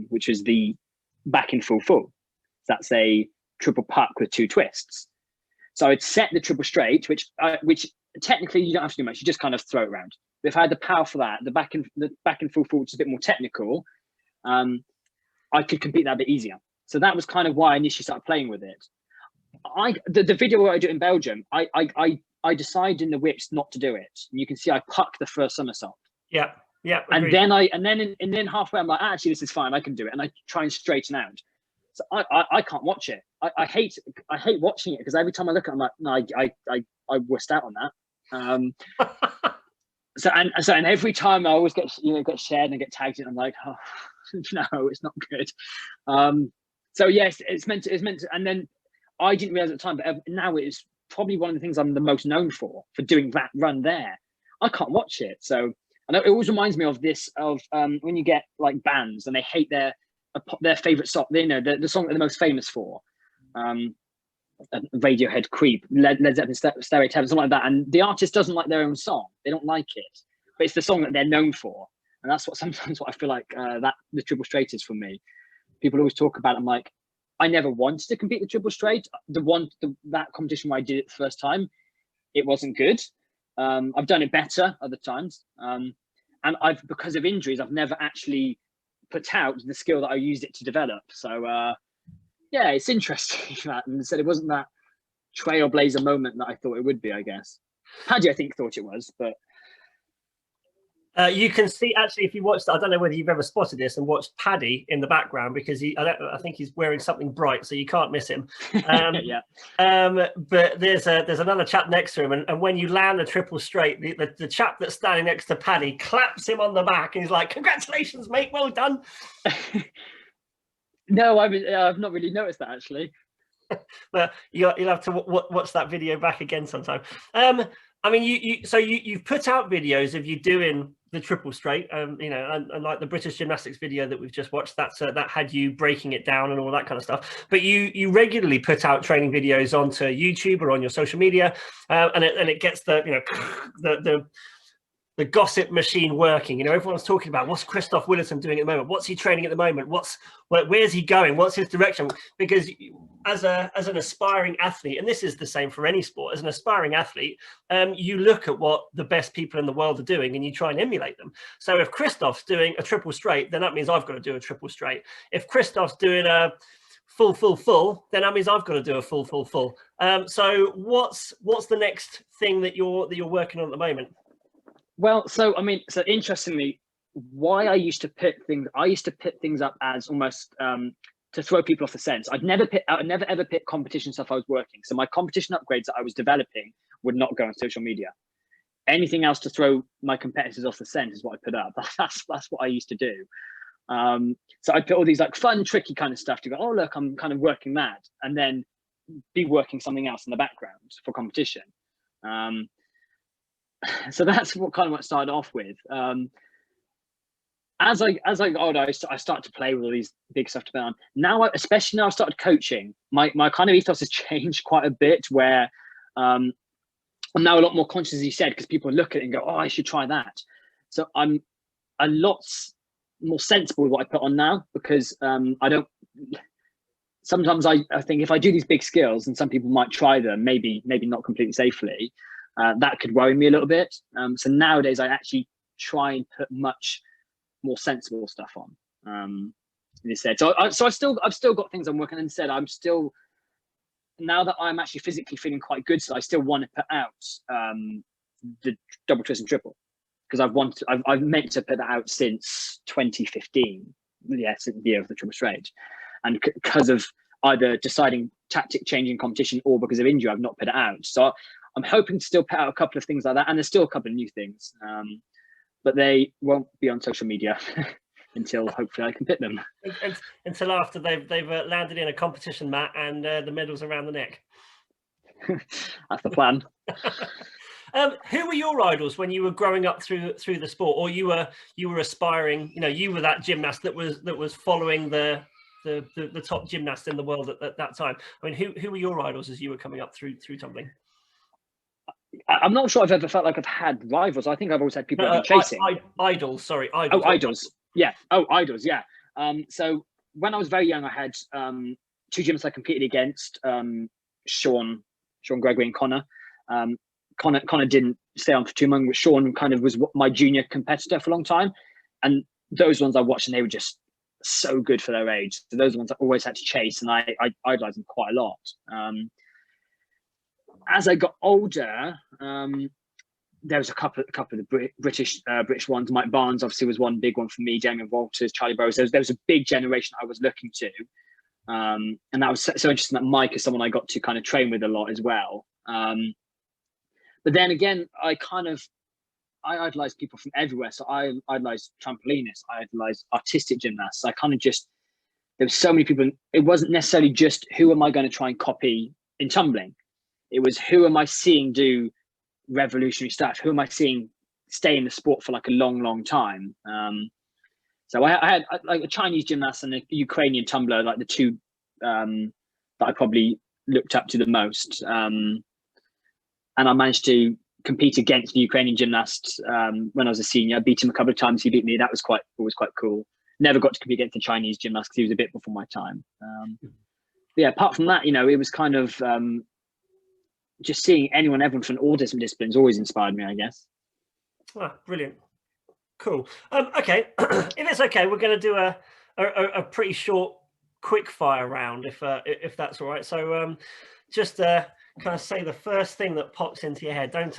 which is the back in full full. That's a triple puck with 2 twists. So I'd set the triple straight, which technically you don't have to do much. You just kind of throw it around. But if I had the power for that, the back in full full, which is a bit more technical, I could compete that a bit easier. So that was kind of why I initially started playing with it. The video where I do it in Belgium, I decided in the whips not to do it. And you can see I puck the first somersault. Yeah. Agreed. And then halfway I'm like, actually this is fine, I can do it, and I try and straighten out. So I can't watch it. I hate watching it, because every time I look at it, I'm like, no, I wussed out on that. So every time I always get shared and I get tagged in, I'm like, oh no, it's not good. So yes, it's meant to, and then I didn't realize at the time, but now it is probably one of the things I'm the most known for doing that run there. I can't watch it. So I know it always reminds me of when you get like bands and they hate their favorite song, the song they're the most famous for, Radiohead, Creep, Led Zeppelin, Stereotype, something like that, and the artist doesn't like their own song. They don't like it, but it's the song that they're known for, and that's what I feel like that the triple straight is for me. People always talk about it. I'm like, I never wanted to compete the triple straight. That competition where I did it the first time, it wasn't good. I've done it better other times, and because of injuries, I've never actually put out the skill that I used it to develop. So yeah, it's interesting that, and said it wasn't that trailblazer moment that I thought it would be, I guess. Paddy, I think, thought it was, but you can see, actually, if you watched, I don't know whether you've ever spotted this and watched Paddy in the background, because I think he's wearing something bright, so you can't miss him. Yeah. But there's another chap next to him, and when you land a triple straight, the chap that's standing next to Paddy claps him on the back, and he's like, "Congratulations, mate, well done." No, I've not really noticed that, actually. But you'll have to watch that video back again sometime. I mean, you've put out videos of you doing the triple straight, and like the British Gymnastics video that we've just watched, that had you breaking it down and all that kind of stuff. But you regularly put out training videos onto YouTube or on your social media, and it gets the gossip machine working. Everyone's talking about what's Kristof Willerton doing at the moment, what's he training at the moment, where's he going, what's his direction? Because as an aspiring athlete, and this is the same for any sport, as an aspiring athlete, you look at what the best people in the world are doing and you try and emulate them. So if Kristof's doing a triple straight, then that means I've got to do a triple straight. If Kristof's doing a full, then that means I've got to do a full. So what's the next thing that you're working on at the moment? Well, so interestingly, why I used to put things up as almost to throw people off the scent. I would never ever pick competition stuff I was working. So my competition upgrades that I was developing would not go on social media. anything else to throw my competitors off the scent is what I put up. That's what I used to do. So I'd put all these like fun, tricky kind of stuff to go, oh, look, I'm kind of working that, and then be working something else in the background for competition. So that's what started off with. As I got older, I started to play with all these big stuff to put on. Now, especially now I've started coaching, my kind of ethos has changed quite a bit, where I'm now a lot more conscious, as you said, because people look at it and go, oh, I should try that. So I'm a lot more sensible with what I put on now, because I don't, sometimes I think if I do these big skills and some people might try them, maybe not completely safely, that could worry me a little bit. So nowadays I actually try and put much more sensible stuff on. Instead, so I've still got things I'm working on. Instead, I'm still, now that I'm actually physically feeling quite good, so I still want to put out the double twist and triple, because I've meant to put that out since 2015. Yeah, since the year of the triple straight, and because of either deciding tactic changing competition or because of injury, I've not put it out. So I'm hoping to still put out a couple of things like that, and there's still a couple of new things, but they won't be on social media until hopefully I can pit them. Until after they've landed in a competition mat and the medals around the neck. That's the plan. Who were your idols when you were growing up through the sport, or you were aspiring? You know, you were that gymnast that was following the top gymnast in the world at that time. I mean, who were your idols as you were coming up through tumbling? I'm not sure I've ever felt like I've had rivals. I think I've always had people I've been chasing. Idols, sorry. Idols. Oh, idols. Yeah. Oh, idols. Yeah. So when I was very young, I had two gymnasts I competed against, Sean Gregory and Connor. Connor didn't stay on for too long, but Sean kind of was my junior competitor for a long time. And those ones I watched, and they were just so good for their age. So those ones I always had to chase, and I idolized them quite a lot. As I got older, there was a couple of the British ones. Mike Barnes obviously was one big one for me. Damien Walters, Charlie Burrows. There was a big generation I was looking to, and that was so interesting that Mike is someone I got to kind of train with a lot as well. But then again, I idolize people from everywhere. So I idolize trampolinists, I idolize artistic gymnasts. I kind of just, there was so many people. It wasn't necessarily just who am I going to try and copy in tumbling. It was who am I seeing do revolutionary stuff? Who am I seeing stay in the sport for like a long time? So I had like a Chinese gymnast and a Ukrainian tumbler, like the two that I probably looked up to the most. And I managed to compete against the Ukrainian gymnast when I was a senior. I beat him a couple of times. He beat me. That was always quite cool. Never got to compete against the Chinese gymnast because he was a bit before my time. Yeah, apart from that, it was kind of just seeing everyone from all different disciplines always inspired me, I guess. Ah, brilliant. Cool. Okay, if it's okay, we're going to do a pretty short quick fire round, if that's all right. So just kind of say the first thing that pops into your head. Don't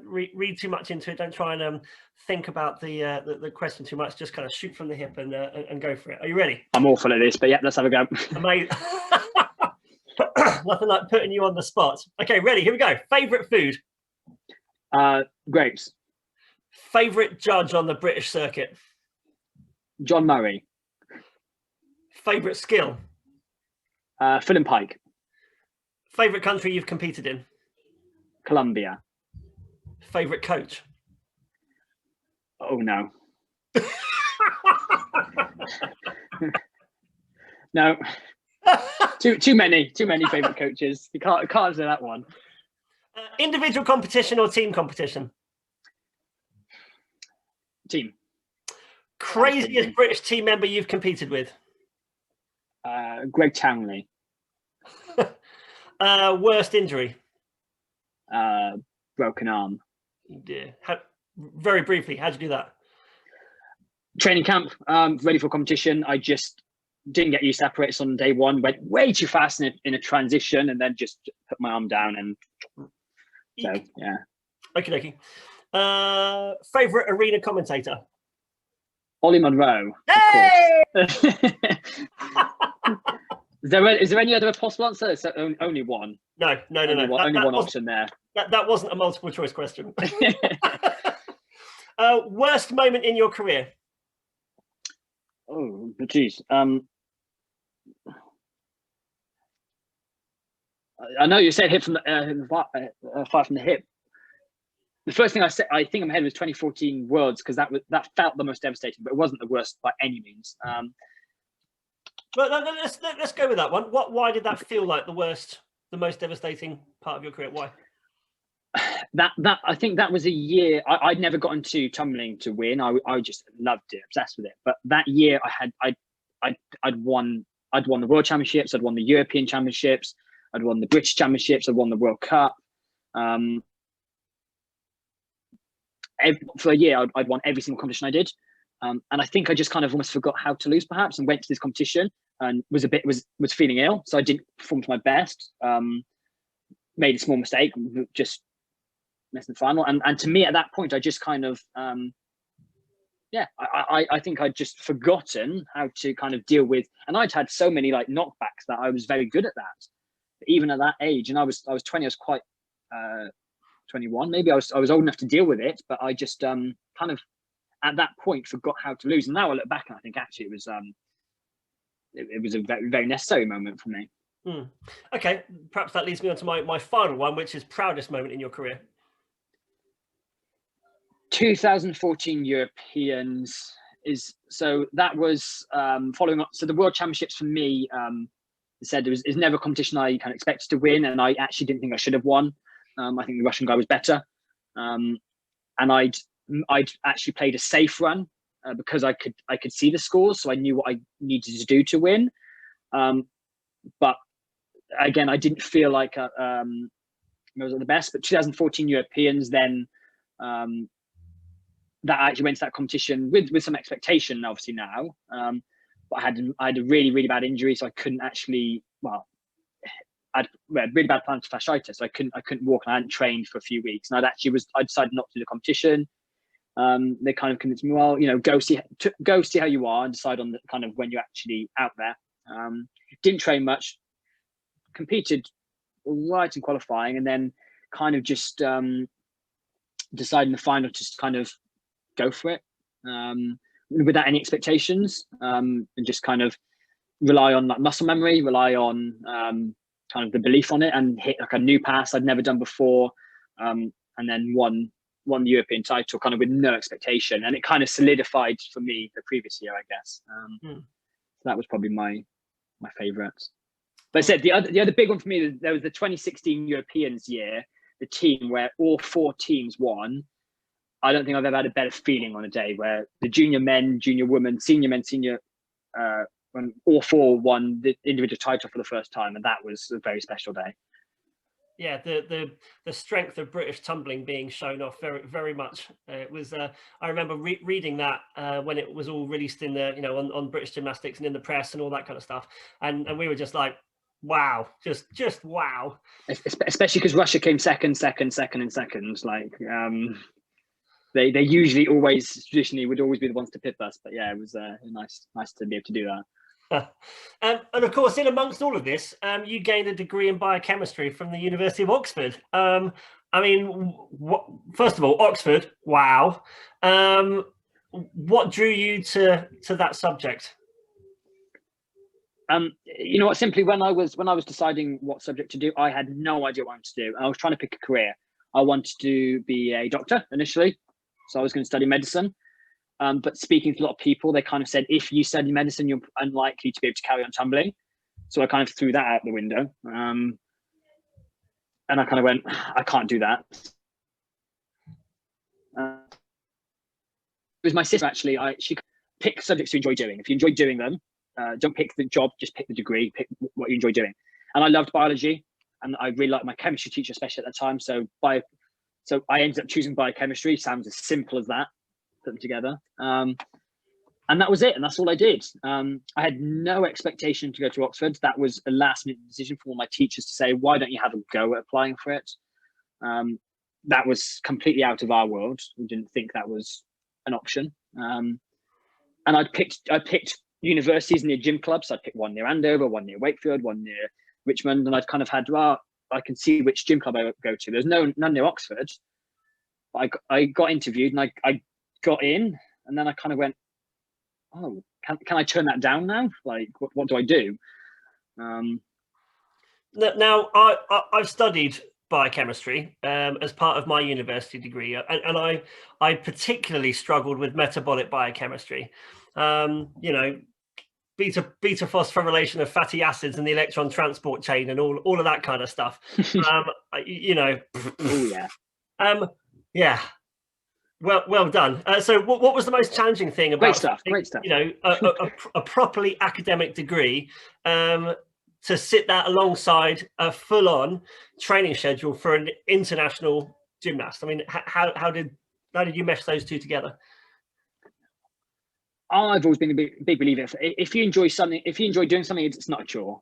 read too much into it. Don't try and think about the question too much. Just kind of shoot from the hip and go for it. Are you ready? I'm awful at this, but yeah, let's have a go. Amazing. Nothing like putting you on the spot. Okay, ready? Here we go. Favorite food? Grapes. Favorite judge on the British circuit? John Murray. Favorite skill? Phil and Pike. Favorite country you've competed in? Colombia. Favorite coach? Oh no. No. Too many favorite coaches. You can't say that one. Individual competition or team competition? Team. Craziest British team member you've competed with? Greg Townley. Worst injury? Broken arm. Dear. Very briefly, how'd you do that? Training camp, ready for competition. I just didn't get used to apparatus on day one. Went way too fast in a transition, and then just put my arm down. And so, yeah. Okay. Favorite arena commentator? Ollie Monroe. Hey! Is there any other possible answer? It's only one. No. Only one option there. That wasn't a multiple choice question. Worst moment in your career? Oh, geez. I know you said hit from the fire from the hip. The first thing I think in my head was 2014 Worlds, because that felt the most devastating, but it wasn't the worst by any means. But let's go with that one. Why did that feel like the most devastating part of your career? Why? That I think that was a year I'd never got into tumbling to win. I just loved it, obsessed with it. But that year I'd won the World Championships, I'd won the European Championships, I'd won the British Championships, I'd won the World Cup. For a year, I'd won every single competition I did. And I think I just kind of almost forgot how to lose, perhaps, and went to this competition and was feeling ill, so I didn't perform to my best. Made a small mistake, just missed the final. And to me, at that point, I just kind of, I think I'd just forgotten how to kind of deal with. And I'd had so many like knockbacks that I was very good at that, even at that age. And I was 20. I was quite 21, maybe. I was old enough to deal with it, but I just kind of, at that point, forgot how to lose. And now I look back and I think actually it was a very, very necessary moment for me. Okay, perhaps that leads me on to my final one, which is proudest moment in your career. 2014 Europeans that was following up. So the World Championships for me, said is never a competition I kind of expected to win, and I actually didn't think I should have won. I think the Russian guy was better, and I'd actually played a safe run because I could see the scores, so I knew what I needed to do to win. But again, I didn't feel like I was at the best. But 2014 Europeans, then that actually went to that competition with some expectation, obviously now. But I had a really, really bad injury, so I couldn't actually. Well, I had really bad plantar fasciitis, so I couldn't walk, and I hadn't trained for a few weeks. And I decided not to do the competition. They kind of convinced me, well, go see how you are and decide on the kind of when you're actually out there. Didn't train much, competed right in qualifying, and then kind of just decided in the final to just kind of go for it without any expectations, and just kind of rely on like muscle memory, rely on kind of the belief on it, and hit like a new pass I'd never done before, and then won the European title kind of with no expectation, and it kind of solidified for me the previous year, I guess. So that was probably my favorite. But I said the other big one for me, there was the 2016 Europeans year, the team where all 4 teams won. I don't think I've ever had a better feeling on a day where the junior men, junior women, senior men, senior when all 4 won the individual title for the first time, and that was a very special day. Yeah, the strength of British tumbling being shown off very, very much. It was. I remember reading that when it was all released in the on British Gymnastics and in the press and all that kind of stuff, and we were just like, wow, just wow. Especially because Russia came second. Like they usually traditionally would always be the ones to pip us, but yeah, it was nice to be able to do that. And of course, in amongst all of this, you gained a degree in biochemistry from the University of Oxford. I mean, first of all, Oxford, wow. What drew you to that subject? You know what? Simply, when I was deciding what subject to do, I had no idea what I wanted to do. I was trying to pick a career. I wanted to be a doctor initially, so I was going to study medicine. But speaking to a lot of people, they kind of said, if you study medicine, you're unlikely to be able to carry on tumbling. So I kind of threw that out the window. And I kind of went, I can't do that. It was my sister, actually. She picked subjects you enjoy doing. If you enjoy doing them, don't pick the job, just pick the degree, pick what you enjoy doing. And I loved biology, and I really liked my chemistry teacher, especially at that time. So I ended up choosing biochemistry. Sounds as simple as that. Put them together, and that was it, and that's all I did. I had no expectation to go to Oxford. That was a last-minute decision for all my teachers to say, why don't you have a go at applying for it? That was completely out of our world. We didn't think that was an option, and I picked universities near gym clubs. So I'd pick one near Andover, one near Wakefield, one near Richmond, and I'd kind of had, well, I can see which gym club I would go to. There's none near Oxford. I got interviewed and I got in, and then I kind of went, oh, can I turn that down now? Like, what do I do? Now, I've studied biochemistry as part of my university degree, and I particularly struggled with metabolic biochemistry. You know, beta phosphorylation of fatty acids and the electron transport chain and all of that kind of stuff. You know, Oh yeah. Yeah. Well done. So what was the most challenging thing about Great stuff. You know, a properly academic degree, to sit that alongside a full-on training schedule for an international gymnast? I mean, how did you mesh those two together? I've always been a big believer. If you enjoy something, if you enjoy doing something, it's not a chore.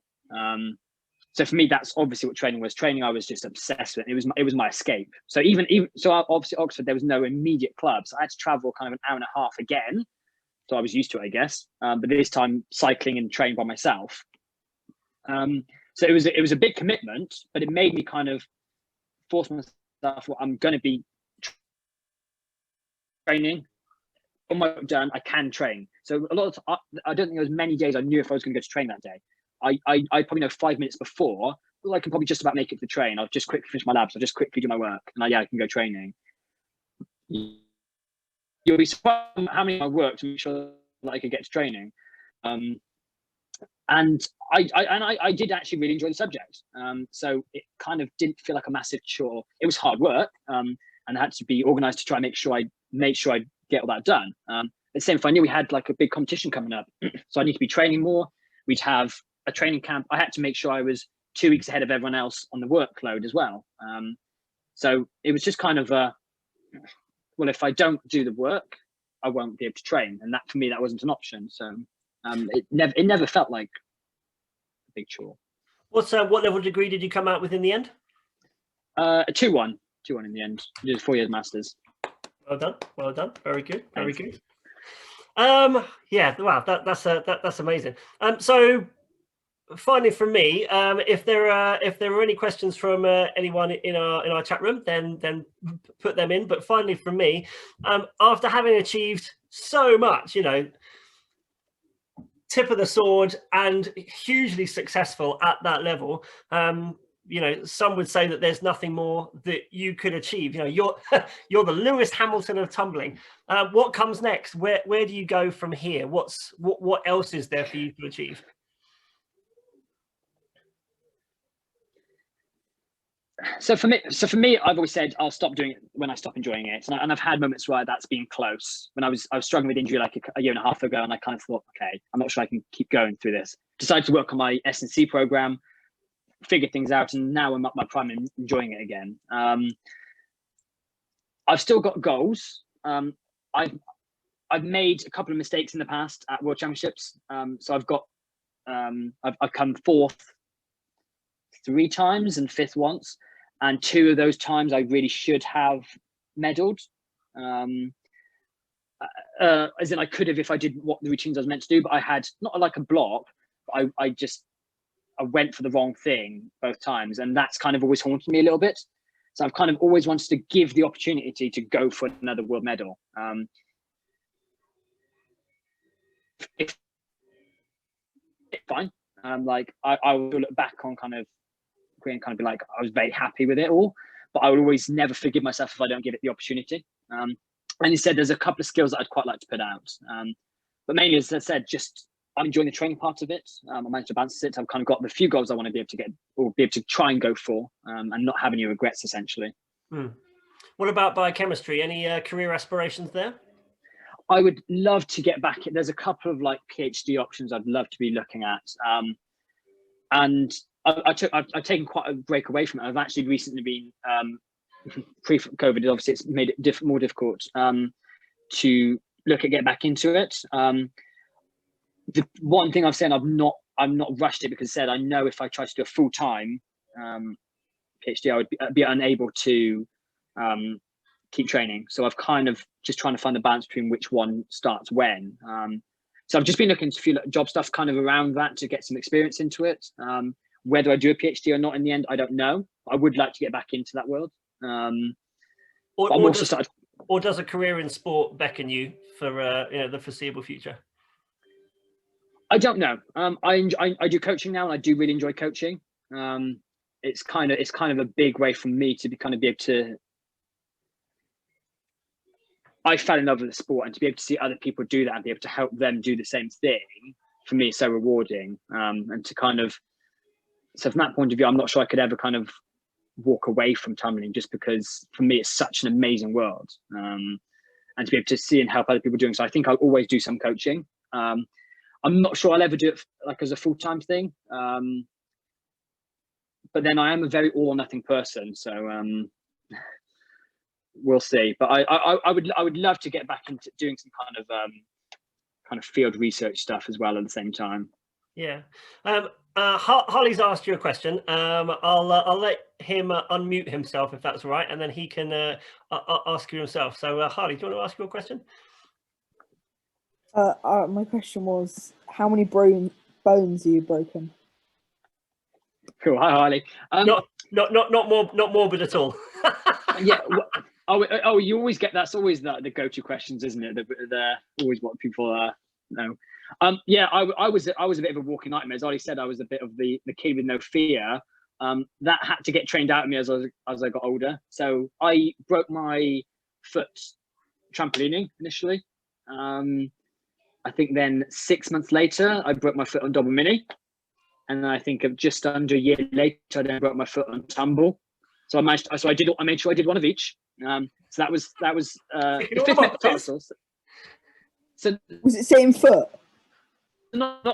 So for me, that's obviously what training was. Training, I was just obsessed with. It was my escape. So even so, obviously Oxford, there was no immediate clubs. I had to travel kind of an hour and a half again. So I was used to it, I guess. But this time, cycling and training by myself. So it was a big commitment, but it made me kind of force myself. Well, I'm going to be training. On my work done, I can train. So a lot of I don't think there was many days I knew if I was going to go to train that day. I probably know 5 minutes before, well, I can probably just about make it to the train. I'll just quickly finish my labs. I'll just quickly do my work, and I can go training. You'll be surprised how many I worked to make sure that I could get to training. And I did actually really enjoy the subject. So it kind of didn't feel like a massive chore. It was hard work, and I had to be organised to try and make sure I get all that done. The same if I knew we had like a big competition coming up, so I need to be training more. We'd have a training camp. I had to make sure I was 2 weeks ahead of everyone else on the workload as well. So it was just kind of well, if I don't do the work, I won't be able to train, and that for me that wasn't an option. So it never felt like a big chore. What level degree did you come out with in the end? A 2-1 in the end. I did a 4 years masters. Well done. Very good. Yeah, wow, that's amazing. So finally from me, if there are any questions from anyone in our chat room, then put them in. But finally from me, after having achieved so much, you know, tip of the sword and hugely successful at that level, you know, some would say that there's nothing more that you could achieve. You know, you're the Lewis Hamilton of tumbling. What comes next? Where do you go from here? What else is there for you to achieve? So for me, I've always said I'll stop doing it when I stop enjoying it, and I've had moments where that's been close. When I was struggling with injury like a year and a half ago, and I kind of thought, okay, I'm not sure I can keep going through this. Decided to work on my S&C program, figure things out, and now I'm at my prime and enjoying it again. I've still got goals. I've made a couple of mistakes in the past at World Championships. So I've got I've come 4th 3 times and 5th once, and 2 of those times I really should have medaled. As in I could have if I did what the routines I was meant to do, but I had not like a block. But I went for the wrong thing both times, and that's kind of always haunted me a little bit. So I've kind of always wanted to give the opportunity to go for another world medal. If fine, like I will look back on kind of be like I was very happy with it all, but I would always never forgive myself if I don't give it the opportunity. And instead, there's a couple of skills that I'd quite like to put out, but mainly, as I said, just I'm enjoying the training part of it. I managed to balance it. I've kind of got the few goals I want to be able to get or be able to try and go for, and not have any regrets essentially. What about biochemistry? Any career aspirations there? I would love to get back. There's a couple of like PhD options I'd love to be looking at, and I've taken quite a break away from it. I've actually recently been pre-COVID. Obviously, it's made it more difficult to look at getting back into it. The one thing I've said, I'm not rushed it, because I said I know if I try to do a full-time PhD, I would be unable to keep training. So I've kind of just trying to find the balance between which one starts when. So I've just been looking to a few job stuff kind of around that to get some experience into it. Whether I do a PhD or not in the end, I don't know. I would like to get back into that world. Or does a career in sport beckon you for the foreseeable future? I don't know. I do coaching now, and I do really enjoy coaching. It's kind of a big way for me to be able to. I fell in love with the sport, and to be able to see other people do that and be able to help them do the same thing, for me is so rewarding. And to so from that point of view, I'm not sure I could ever kind of walk away from tumbling, just because for me it's such an amazing world. And to be able to see and help other people doing so, I think I'll always do some coaching. I'm not sure I'll ever do it like as a full-time thing. But then I am a very all or nothing person, so we'll see. But I would love to get back into doing some kind of field research stuff as well at the same time. Yeah. Harley's asked you a question. I'll let him unmute himself if that's all right, and then he can ask you himself. So Harley, do you want to ask your question? My question was, how many bones are you broken? Cool. Hi, Harley. Not morbid at all. Yeah. Oh, you always get that's always the go-to questions, isn't it? They're always what people know. Yeah, I was a bit of a walking nightmare. As Ollie said, I was a bit of the kid with no fear. That had to get trained out of me as I got older. So I broke my foot trampolining initially. I think then 6 months later, I broke my foot on double mini. And I think of just under a year later, I then broke my foot on tumble. So I made sure I did one of each. So that was the fifth metatarsal. So was it same foot? Not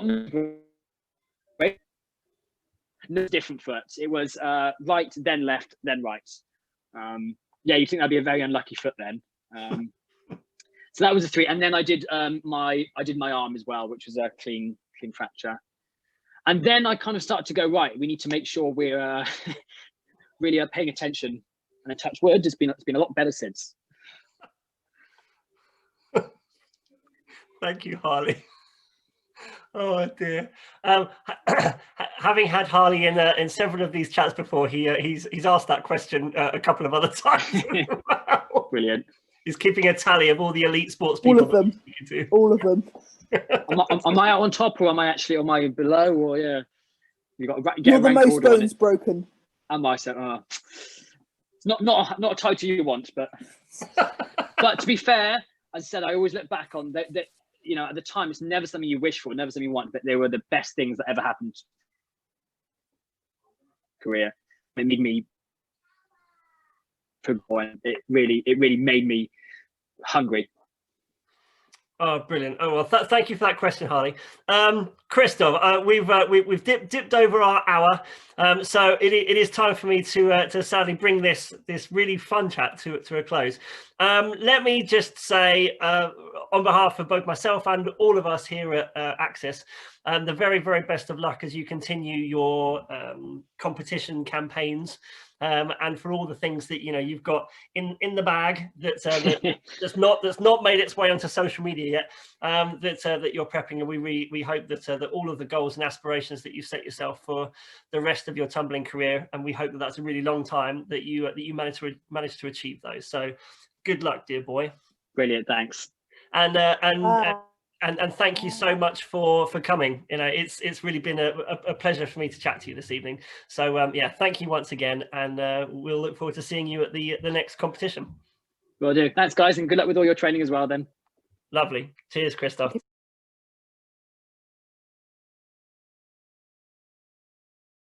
right. No, different foot. It was right, then left, then right. Yeah, you think that'd be a very unlucky foot then. So that was a 3, and then I did my arm as well, which was a clean fracture. And then I kind of started to go, right, we need to make sure we're really paying attention. And a touch word, it's been a lot better since. Thank you, Harley. Oh dear. Having had Harley in several of these chats before, he's asked that question a couple of other times. Brilliant. He's keeping a tally of all the elite sports people. All of them. Am I out on top, or am I below, or yeah? You got to get You're the most bones broken. Am I? So it's not a title you want, but but to be fair, as I said, I always look back on that. You know, at the time, it's never something you wish for, never something you want, but they were the best things that ever happened. Career, it made me. It really made me hungry. Oh, brilliant! Oh well, thank you for that question, Harley. Kristof, we've dipped over our hour, so it is time for me to sadly bring this really fun chat to a close. Let me just say, on behalf of both myself and all of us here at Access, the very, very best of luck as you continue your competition campaigns. And for all the things that you've got in the bag that's not made its way onto social media yet, that you're prepping, and we hope that all of the goals and aspirations that you've set yourself for the rest of your tumbling career, and we hope that that's a really long time that you manage to achieve those. So good luck, dear boy. Brilliant, thanks. And thank you so much for coming. It's really been a pleasure for me to chat to you this evening. So yeah, thank you once again, and we'll look forward to seeing you at the next competition. Will do. Thanks, guys, and good luck with all your training as well then. Lovely. Cheers, Kristof.